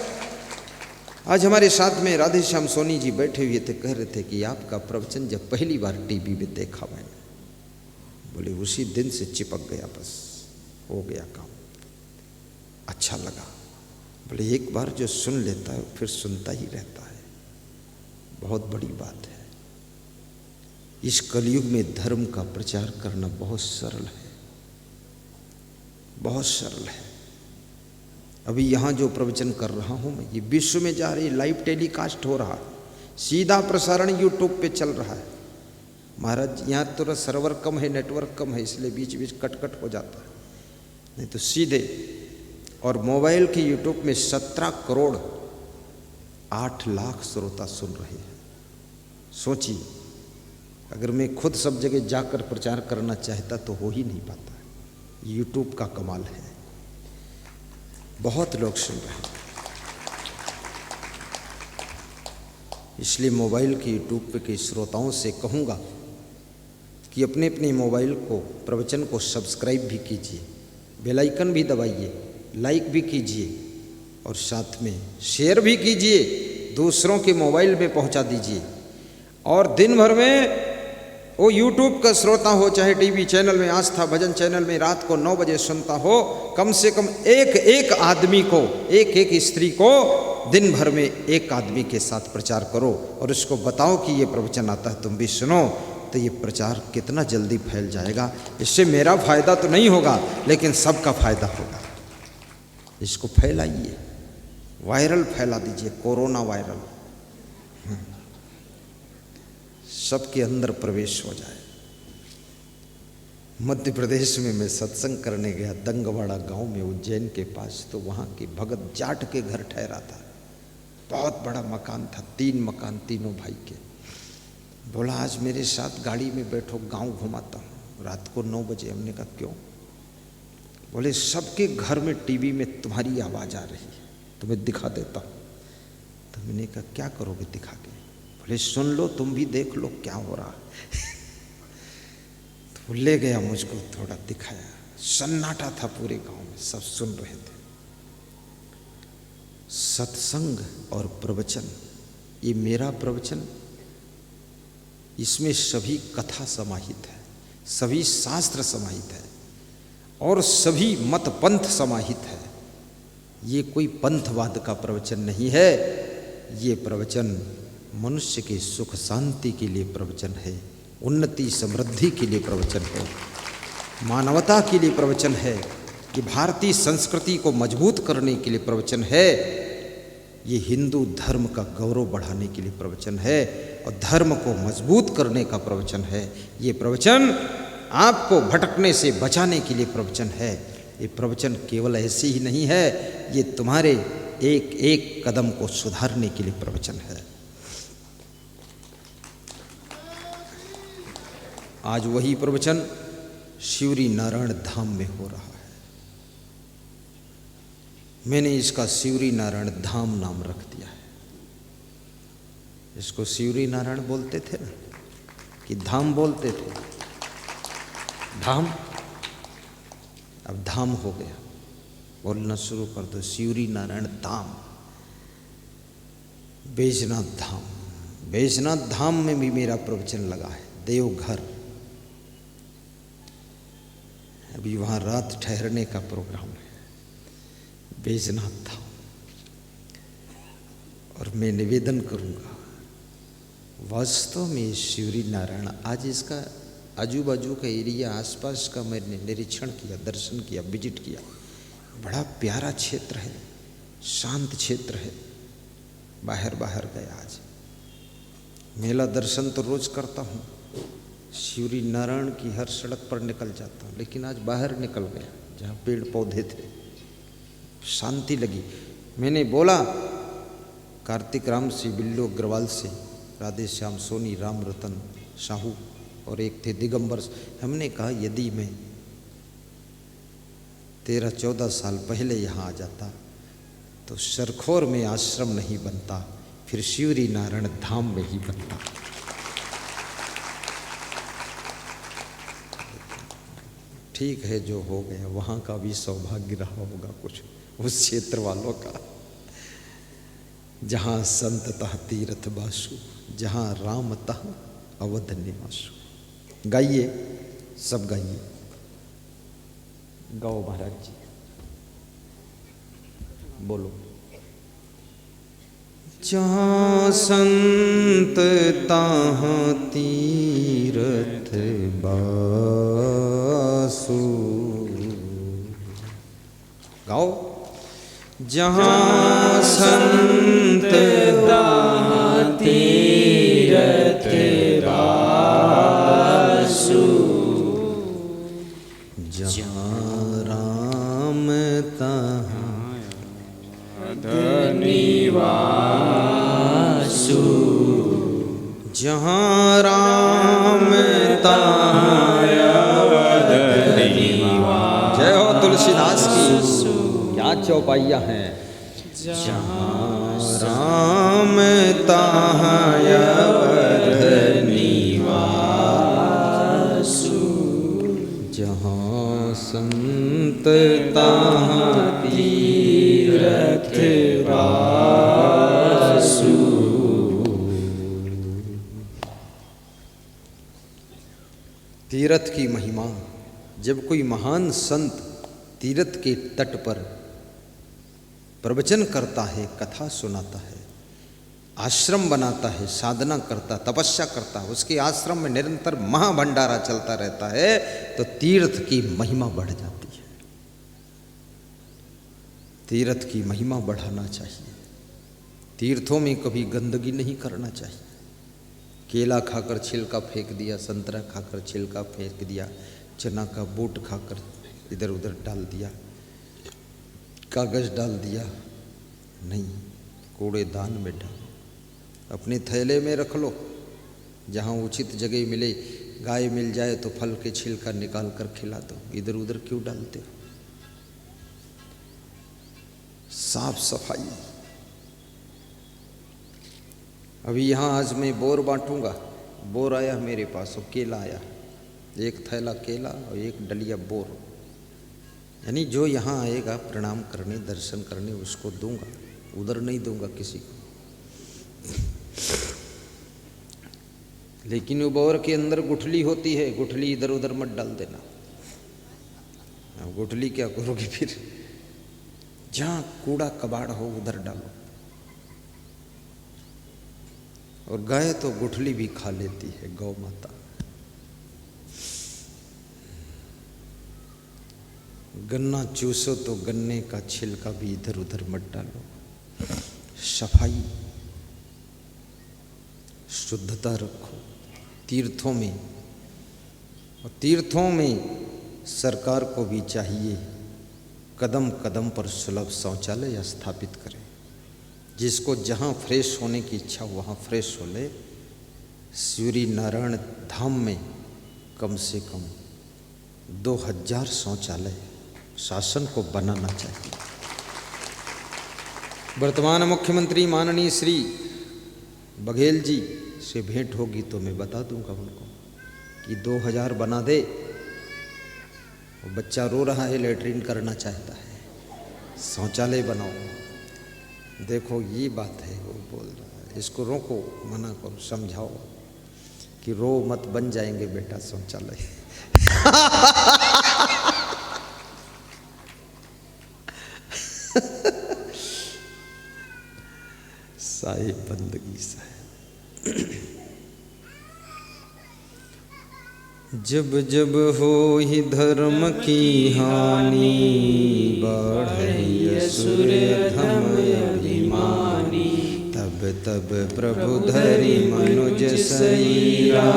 आज हमारे साथ में राधे श्याम सोनी जी बैठे हुए थे, कह रहे थे कि आपका प्रवचन जब पहली बार टीवी में देखा मैंने, बोले उसी दिन से चिपक गया, बस हो गया काम, अच्छा लगा। बोले एक बार जो सुन लेता है फिर सुनता ही रहता है, बहुत बड़ी बात है। इस कलयुग में धर्म का प्रचार करना बहुत सरल है, बहुत सरल है। अभी यहाँ जो प्रवचन कर रहा हूँ मैं, ये विश्व में जा रही, लाइव टेलीकास्ट हो रहा है, सीधा प्रसारण यूट्यूब पे चल रहा है। महाराज यहाँ थोड़ा सर्वर कम है, नेटवर्क कम है, इसलिए बीच बीच कट हो जाता है, नहीं तो सीधे। और मोबाइल के यूट्यूब में 17 करोड़ 8 लाख श्रोता सुन रहे हैं। सोचिए, अगर मैं खुद सब जगह जाकर प्रचार करना चाहता तो हो ही नहीं पाता। यूट्यूब का कमाल है, बहुत लोग सुन रहे हैं। इसलिए मोबाइल के यूट्यूब पे के श्रोताओं से कहूँगा कि अपने अपने मोबाइल को, प्रवचन को सब्सक्राइब भी कीजिए, बेल आइकन भी दबाइए, लाइक भी कीजिए और साथ में शेयर भी कीजिए, दूसरों के मोबाइल में पहुंचा दीजिए। और दिन भर में वो यूट्यूब का श्रोता हो, चाहे टीवी चैनल में, आस्था भजन चैनल में रात को 9 बजे सुनता हो, कम से कम एक आदमी को, एक स्त्री को दिन भर में एक आदमी के साथ प्रचार करो और उसको बताओ कि ये प्रवचन आता है, तुम भी सुनो, तो ये प्रचार कितना जल्दी फैल जाएगा। इससे मेरा फायदा तो नहीं होगा, लेकिन सबका फायदा होगा। इसको फैलाइए, वायरल फैला दीजिए, कोरोना वायरल, सबके अंदर प्रवेश हो जाए। मध्य प्रदेश में मैं सत्संग करने गया, दंगवाड़ा गांव में, उज्जैन के पास। तो वहाँ के भगत जाट के घर ठहरा था, बहुत बड़ा मकान था, 3 मकान, तीनों भाई के। बोला आज मेरे साथ गाड़ी में बैठो, गांव घुमाता हूँ। रात को 9 बजे। हमने कहा क्यों? बोले सबके घर में टीवी में तुम्हारी आवाज़ आ रही है, तुम्हें दिखा देता हूँ। तो मैंने कहा क्या करोगे दिखा के? बोले सुन लो, तुम भी देख लो क्या हो रहा है। तो ले गया, मुझको थोड़ा दिखाया। सन्नाटा था पूरे गांव में, सब सुन रहे थे। सत्संग और प्रवचन, ये मेरा प्रवचन, इसमें सभी कथा समाहित है, सभी शास्त्र समाहित है और सभी मत पंथ समाहित है। ये कोई पंथवाद का प्रवचन नहीं है। ये प्रवचन मनुष्य के सुख शांति के लिए प्रवचन है, उन्नति समृद्धि के लिए प्रवचन है, मानवता के लिए प्रवचन है, कि भारतीय संस्कृति को मजबूत करने के लिए प्रवचन है। ये हिंदू धर्म का गौरव बढ़ाने के लिए प्रवचन है और धर्म को मजबूत करने का प्रवचन है। ये प्रवचन आपको भटकने से बचाने के लिए प्रवचन है। ये प्रवचन केवल ऐसे ही नहीं है, ये तुम्हारे एक एक कदम को सुधारने के लिए प्रवचन है। आज वही प्रवचन शिवरी नारायण धाम में हो रहा है। मैंने इसका शिवरी नारायण धाम नाम रख दिया है। इसको शिवरी नारायण बोलते थे ना, कि धाम बोलते थे, धाम, अब धाम हो गया। बोलना शुरू कर दो, शिवरी नारायण धाम, बैजनाथ धाम। बैजनाथ धाम में भी मेरा प्रवचन लगा है, देवघर। अभी वहाँ रात ठहरने का प्रोग्राम है, बैजनाथ धाम। और मैं निवेदन करूँगा, वास्तव में शिवरी नारायण, आज इसका आजू बाजू का एरिया, आसपास का मैंने निरीक्षण किया, दर्शन किया, विजिट किया। बड़ा प्यारा क्षेत्र है, शांत क्षेत्र है। बाहर बाहर गया आज, मेला दर्शन तो रोज करता हूँ, शिवरी नारायण की हर सड़क पर निकल जाता हूँ, लेकिन आज बाहर निकल गया जहाँ पेड़ पौधे थे, शांति लगी। मैंने बोला कार्तिक राम से, बिल्लो अग्रवाल से, राधे श्याम सोनी, राम रतन साहू और एक थे दिगंबर, हमने कहा यदि मैं 13-14 साल पहले यहाँ आ जाता तो सरखोर में आश्रम नहीं बनता, फिर शिवरी नारायण धाम में ही बनता। ठीक है, जो हो गया, वहाँ का भी सौभाग्य रहा होगा कुछ उस क्षेत्र वालों का। जहाँ संततः तीर्थ बासु, जहाँ रामतः अवध निवासु। गाइए, सब गाइए, गाओ महाराज जी, बोलो। जहाँ संत तहाँ तीर्थ बासु, गाओ। जहाँ संत तहाँ तीर्थ बासु, जहाँ राम तहाँ निवासु, जहाँ राम तहाँ निवासु। जय हो तुलसीदास की, क्या चौपाइया हैं। जहाँ राम तहाँ अवध निवासु, जहाँ संत तहाँ तीर्थ बासु। तीर्थ की महिमा, जब कोई महान संत तीर्थ के तट पर प्रवचन करता है, कथा सुनाता है, आश्रम बनाता है, साधना करता, तपस्या करता है, उसके आश्रम में निरंतर महाभंडारा चलता रहता है, तो तीर्थ की महिमा बढ़ जाती है। तीर्थ की महिमा बढ़ाना चाहिए। तीर्थों में कभी गंदगी नहीं करना चाहिए। केला खाकर छिलका फेंक दिया, संतरा खाकर छिलका फेंक दिया, चना का बूट खाकर इधर उधर डाल दिया, कागज डाल दिया, नहीं, कूड़ेदान में डालो, अपने थैले में रख लो। जहाँ उचित जगह मिले, गाय मिल जाए तो फल के छिलका निकाल कर खिला दो, इधर उधर क्यों डालते हो? साफ सफाई। अभी यहाँ आज मैं बोर बांटूंगा, बोर आया मेरे पास और केला आया, एक थैला केला और एक डलिया बोर। यानी जो यहाँ आएगा प्रणाम करने दर्शन करने उसको दूंगा, उधर नहीं दूंगा किसी को। लेकिन वो बोर के अंदर गुठली होती है, गुठली इधर उधर मत डाल देना। अब गुठली क्या करोगे फिर, जहाँ कूड़ा कबाड़ हो उधर डालो। और गाय तो गुठली भी खा लेती है, गौ माता। गन्ना चूसो तो गन्ने का छिलका भी इधर उधर मत डालो। सफाई, शुद्धता रखो तीर्थों में। और तीर्थों में सरकार को भी चाहिए कदम कदम पर सुलभ शौचालय स्थापित करें। जिसको जहाँ फ्रेश होने की इच्छा वहाँ फ्रेश हो ले। सूर्य नारायण धाम में कम से कम 2000 शौचालय शासन को बनाना चाहिए। वर्तमान मुख्यमंत्री माननीय श्री बघेल जी से भेंट होगी तो मैं बता दूंगा उनको कि 2000 बना दे। वो बच्चा रो रहा है, लेटरिन करना चाहता है, शौचालय बनाओ। देखो ये बात है, वो बोल रहा है, इसको रोको, मना करो, समझाओ कि रो मत, बन जाएंगे बेटा शौचालय। साहिब बंदगी साहिब। जब जब हो ही धर्म की हानि, बढ़ई असुर धम अभिमानी। तब तब प्रभु धरि मनुज शरीरा,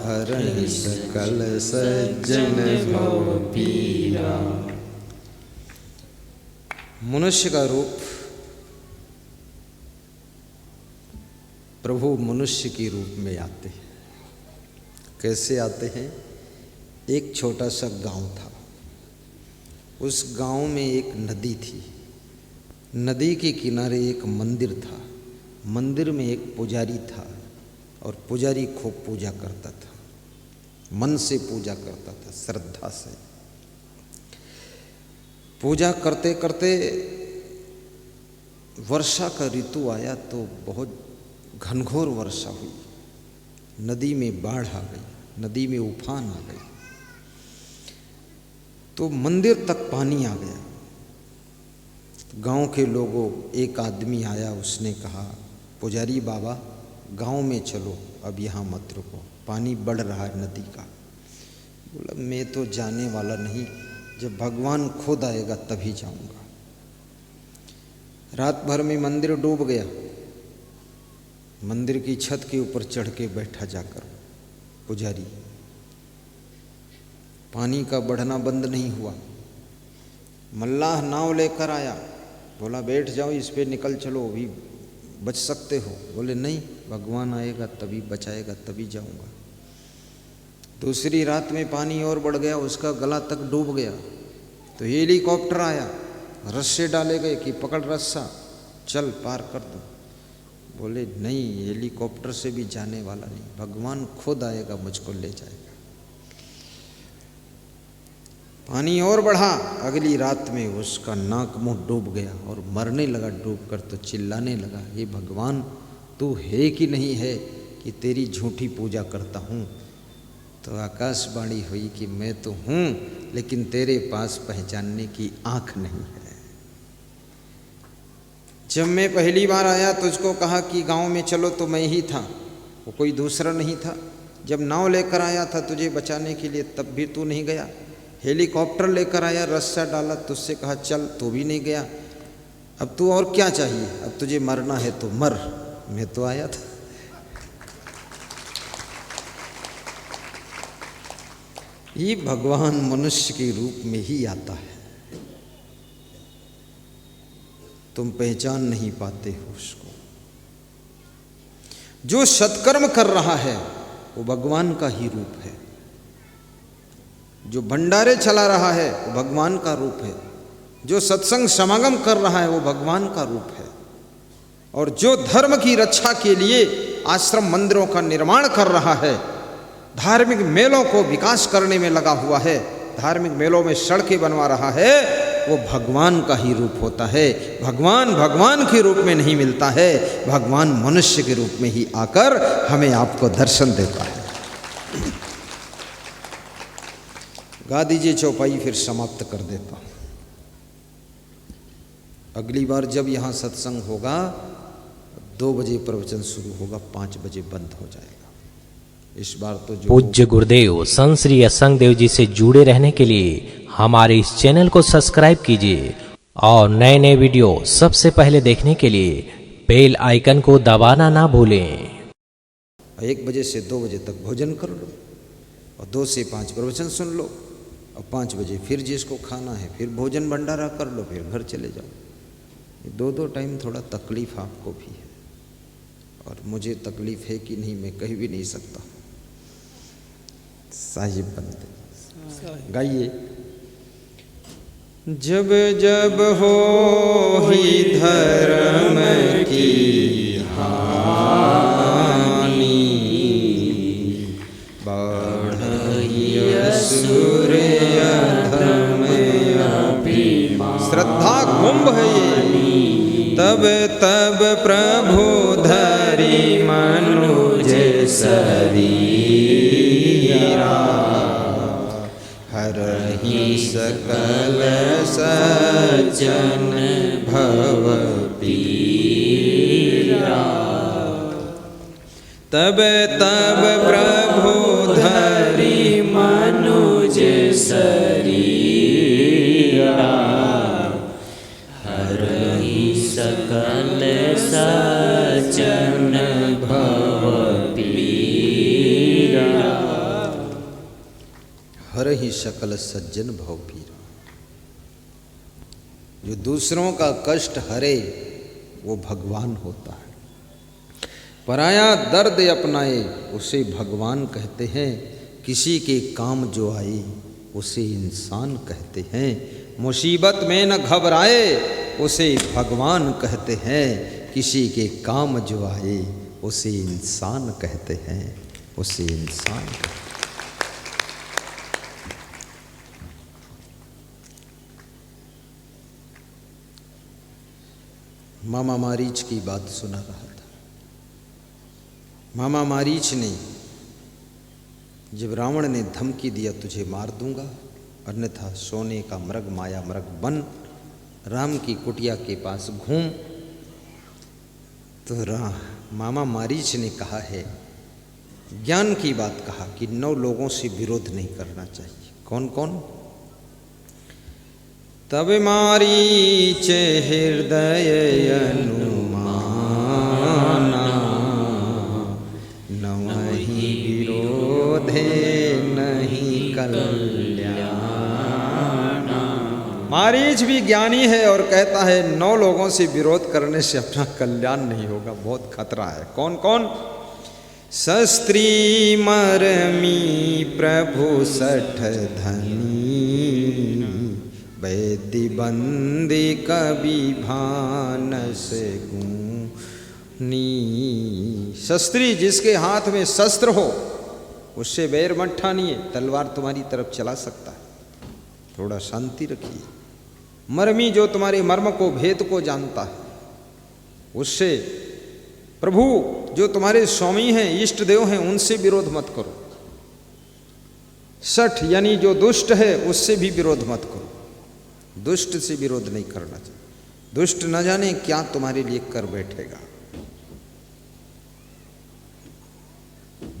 हरहि सकल सज्जन भव पीरा। मनुष्य का रूप, प्रभु मनुष्य के रूप में आते हैं। कैसे आते हैं? एक छोटा सा गांव था, उस गांव में एक नदी थी, नदी के किनारे एक मंदिर था, मंदिर में एक पुजारी था और पुजारी खूब पूजा करता था, मन से पूजा करता था, श्रद्धा से पूजा करते करते वर्षा का ऋतु आया तो बहुत घनघोर वर्षा हुई। नदी में बाढ़ आ गई, नदी में उफान आ गई, तो मंदिर तक पानी आ गया। गांव के लोगों, एक आदमी आया, उसने कहा पुजारी बाबा गांव में चलो, अब यहाँ मत रुको, पानी बढ़ रहा है नदी का। बोला मैं तो जाने वाला नहीं, जब भगवान खुद आएगा तभी जाऊंगा। रात भर में मंदिर डूब गया। मंदिर की छत के ऊपर चढ़ के बैठा जाकर पुजारी, पानी का बढ़ना बंद नहीं हुआ। मल्लाह नाव लेकर आया, बोला बैठ जाओ, इस पे निकल चलो, अभी बच सकते हो। बोले नहीं, भगवान आएगा तभी बचाएगा, तभी जाऊंगा। दूसरी रात में पानी और बढ़ गया, उसका गला तक डूब गया, तो हेलीकॉप्टर आया, रस्से डाले गए कि पकड़ रस्सा, चल पार कर दो। बोले नहीं, हेलीकॉप्टर से भी जाने वाला नहीं, भगवान खुद आएगा, मुझको ले जाएगा। पानी और बढ़ा, अगली रात में उसका नाक मुंह डूब गया और मरने लगा डूब कर। तो चिल्लाने लगा, ये भगवान तू है कि नहीं है कि तेरी झूठी पूजा करता हूँ। तो आकाशवाणी हुई कि मैं तो हूँ, लेकिन तेरे पास पहचानने की आँख नहीं है। जब मैं पहली बार आया तुझको कहा कि गांव में चलो तो मैं ही था, वो कोई दूसरा नहीं था। जब नाव लेकर आया था तुझे बचाने के लिए, तब भी तू नहीं गया। हेलीकॉप्टर लेकर आया, रस्सा डाला, तुझसे कहा चल, तू भी नहीं गया। अब तू और क्या चाहिए? अब तुझे मरना है तो मर, मैं तो आया था। ये भगवान मनुष्य के रूप में ही आता है, तुम पहचान नहीं पाते हो उसको। जो सत्कर्म कर रहा है वो भगवान का ही रूप है, जो भंडारे चला रहा है वो भगवान का रूप है, जो सत्संग समागम कर रहा है वो भगवान का रूप है, और जो धर्म की रक्षा के लिए आश्रम मंदिरों का निर्माण कर रहा है, धार्मिक मेलों को विकास करने में लगा हुआ है, धार्मिक मेलों में सड़कें बनवा रहा है, वो भगवान का ही रूप होता है। भगवान भगवान के रूप में नहीं मिलता है, भगवान मनुष्य के रूप में ही आकर हमें आपको दर्शन देता है। गा दीजिए चौपाई, फिर समाप्त कर देता हूं। अगली बार जब यहाँ सत्संग होगा 2 बजे प्रवचन शुरू होगा, 5 बजे बंद हो जाएगा। इस बार तो जो पूज्य गुरुदेव संत श्री असंग देव जी से जुड़े रहने के लिए हमारे इस चैनल को सब्सक्राइब कीजिए और नए नए वीडियो सबसे पहले देखने के लिए बेल आइकन को दबाना ना भूलें। 1 बजे से 2 बजे तक भोजन कर लो, और 2 से 5 प्रवचन सुन लो, और 5 बजे फिर जिसको खाना है फिर भोजन भंडारा कर लो, फिर घर चले जाओ। 2 टाइम थोड़ा तकलीफ आपको भी है, और मुझे तकलीफ है कि नहीं मैं कह भी नहीं सकता। साहिब बंदे गाइए। जब जब हो ही धर्म की हानि, बढ़ी असुर अधम अभिमान। श्रद्धा कुंभ है ये। तब तब प्रभु धरि मनुज शरीरा, हरहि सकल सज्जन भव पीरा। तब तब प्रभु धरि मनुज शरीरा, हरहि सकल सज्जन भव पीरा। हरहि सकल सज्जन भव पीरा। जो दूसरों का कष्ट हरे वो भगवान होता है। पराया दर्द अपनाए उसे भगवान कहते हैं। किसी के काम जो आए उसे इंसान कहते हैं। मुसीबत में न घबराए उसे भगवान कहते हैं। किसी के काम जो आए उसे इंसान कहते हैं, उसे इंसान कहते हैं। मामा मारीच की बात सुना रहा था। मामा मारीच ने जब रावण ने धमकी दिया तुझे मार दूंगा, अन्यथा सोने का मृग माया मृग बन राम की कुटिया के पास घूम, तो मामा मारीच ने कहा है, ज्ञान की बात कहा कि 9 लोगों से विरोध नहीं करना चाहिए। कौन कौन? तब मारीच हृदय अनुमाना, नवहि विरोधे नहीं कल्याण। मारीच भी ज्ञानी है और कहता है 9 लोगों से विरोध करने से अपना कल्याण नहीं होगा, बहुत खतरा है। कौन कौन? शस्त्री मरमी प्रभु सठ धनी, वैद्य बंदी कवि भानस गुनी। शस्त्री जिसके हाथ में शस्त्र हो उससे बैर मत ठानिए, तलवार तुम्हारी तरफ चला सकता है, थोड़ा शांति रखिए। मर्मी जो तुम्हारे मर्म को भेद को जानता है उससे, प्रभु जो तुम्हारे स्वामी हैं इष्ट देव हैं उनसे विरोध मत करो। सठ यानी जो दुष्ट है उससे भी विरोध मत करो। दुष्ट से विरोध नहीं करना चाहिए। दुष्ट न जाने क्या तुम्हारे लिए कर बैठेगा।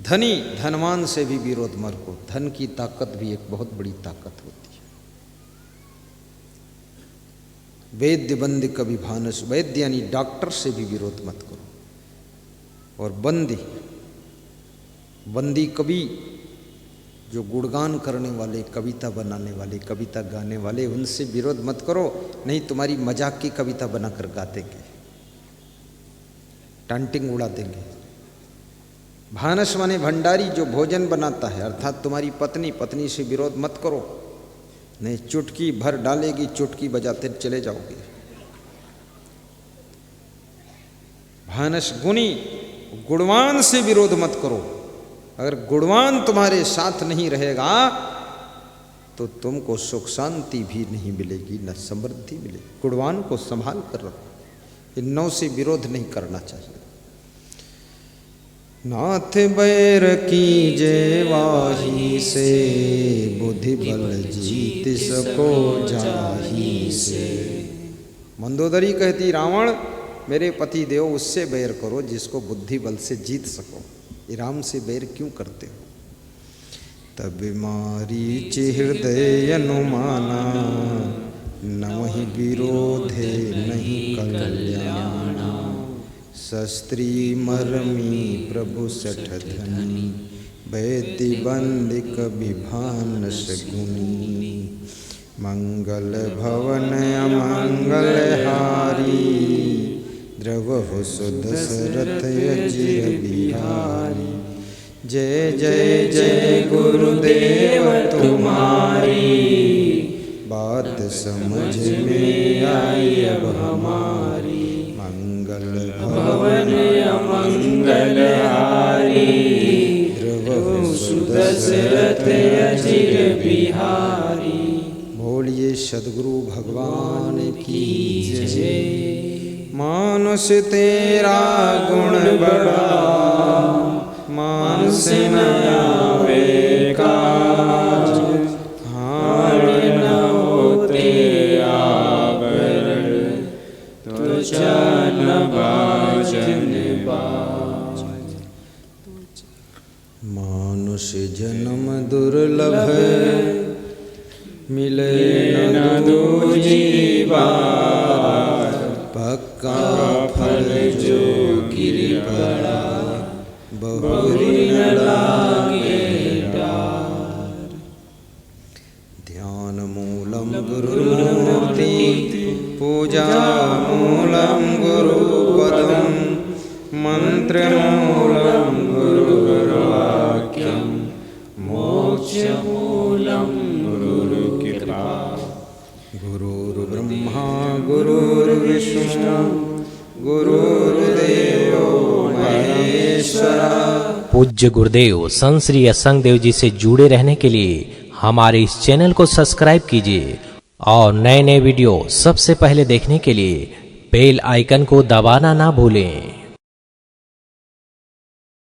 धनी धनवान से भी विरोध मत करो। धन की ताकत भी एक बहुत बड़ी ताकत होती है। वैद्य बंदी कभी भानस, वैद्य यानी डॉक्टर से भी विरोध मत करो। और बंदी कवि जो गुणगान करने वाले, कविता बनाने वाले, कविता गाने वाले, उनसे विरोध मत करो, नहीं तुम्हारी मजाक की कविता बनाकर गा देंगे, टांटिंग उड़ा देंगे। भानस माने भंडारी जो भोजन बनाता है, अर्थात तुम्हारी पत्नी, पत्नी से विरोध मत करो, नहीं चुटकी भर डालेगी, चुटकी बजाते चले जाओगे। भानस गुणी, गुणवान से विरोध मत करो। अगर गुणवान तुम्हारे साथ नहीं रहेगा तो तुमको सुख शांति भी नहीं मिलेगी, न समृद्धि मिलेगी। गुणवान को संभाल कर रखो, इन नौ से विरोध नहीं करना चाहिए। नाथ बैर की जेवाही से, बुद्धि बल जीत सको जाही से। मंदोदरी कहती रावण मेरे पति देव उससे बैर करो जिसको बुद्धि बल से जीत सको, ये राम से बैर क्यों करते हो? तब मारीच हृदय अनुमाना, नवहि विरोधे नहीं कल्याणा। शस्त्री मरमी प्रभु सठ धनी, वैति बंदिक विभानस गुनी। मंगल भवन अमंगल हारी, द्रवहु सुदशरथ अजिर बिहारी। जय जय जय गुरुदेव तुम्हारी, बात समझ में आई अब हमारी। मंगल भवन अमंगल हारी, द्रवहु सुदशरथ अजिर बिहारी। बोलिए सद्गुरु भगवान की जय। मानुष तेरा गुण बड़ा, मानुष न आवे काज। हार न होते आवरण, त्वचा न बाजन बाज। मानुष जन्म दुर्लभ, मिले न दूजी बार। पक्का फल जो गिर पड़ा, बहुरी न लागे डार। ध्यान मूलम गुरुमूर्ति, पूजा मूलम गुरुपदम। मंत्र मूलम गुरुवाक्यम, मोक्ष मूलम गुरुकृपा। गुरुर्ब्रह्मा गुरुर्विष्णु, गुरुर्देवो महेश्वरा। पूज्य गुरुदेव संत श्री असंग देव जी से जुड़े रहने के लिए हमारे इस चैनल को सब्सक्राइब कीजिए और नए नए वीडियो सबसे पहले देखने के लिए बेल आइकन को दबाना ना भूलें।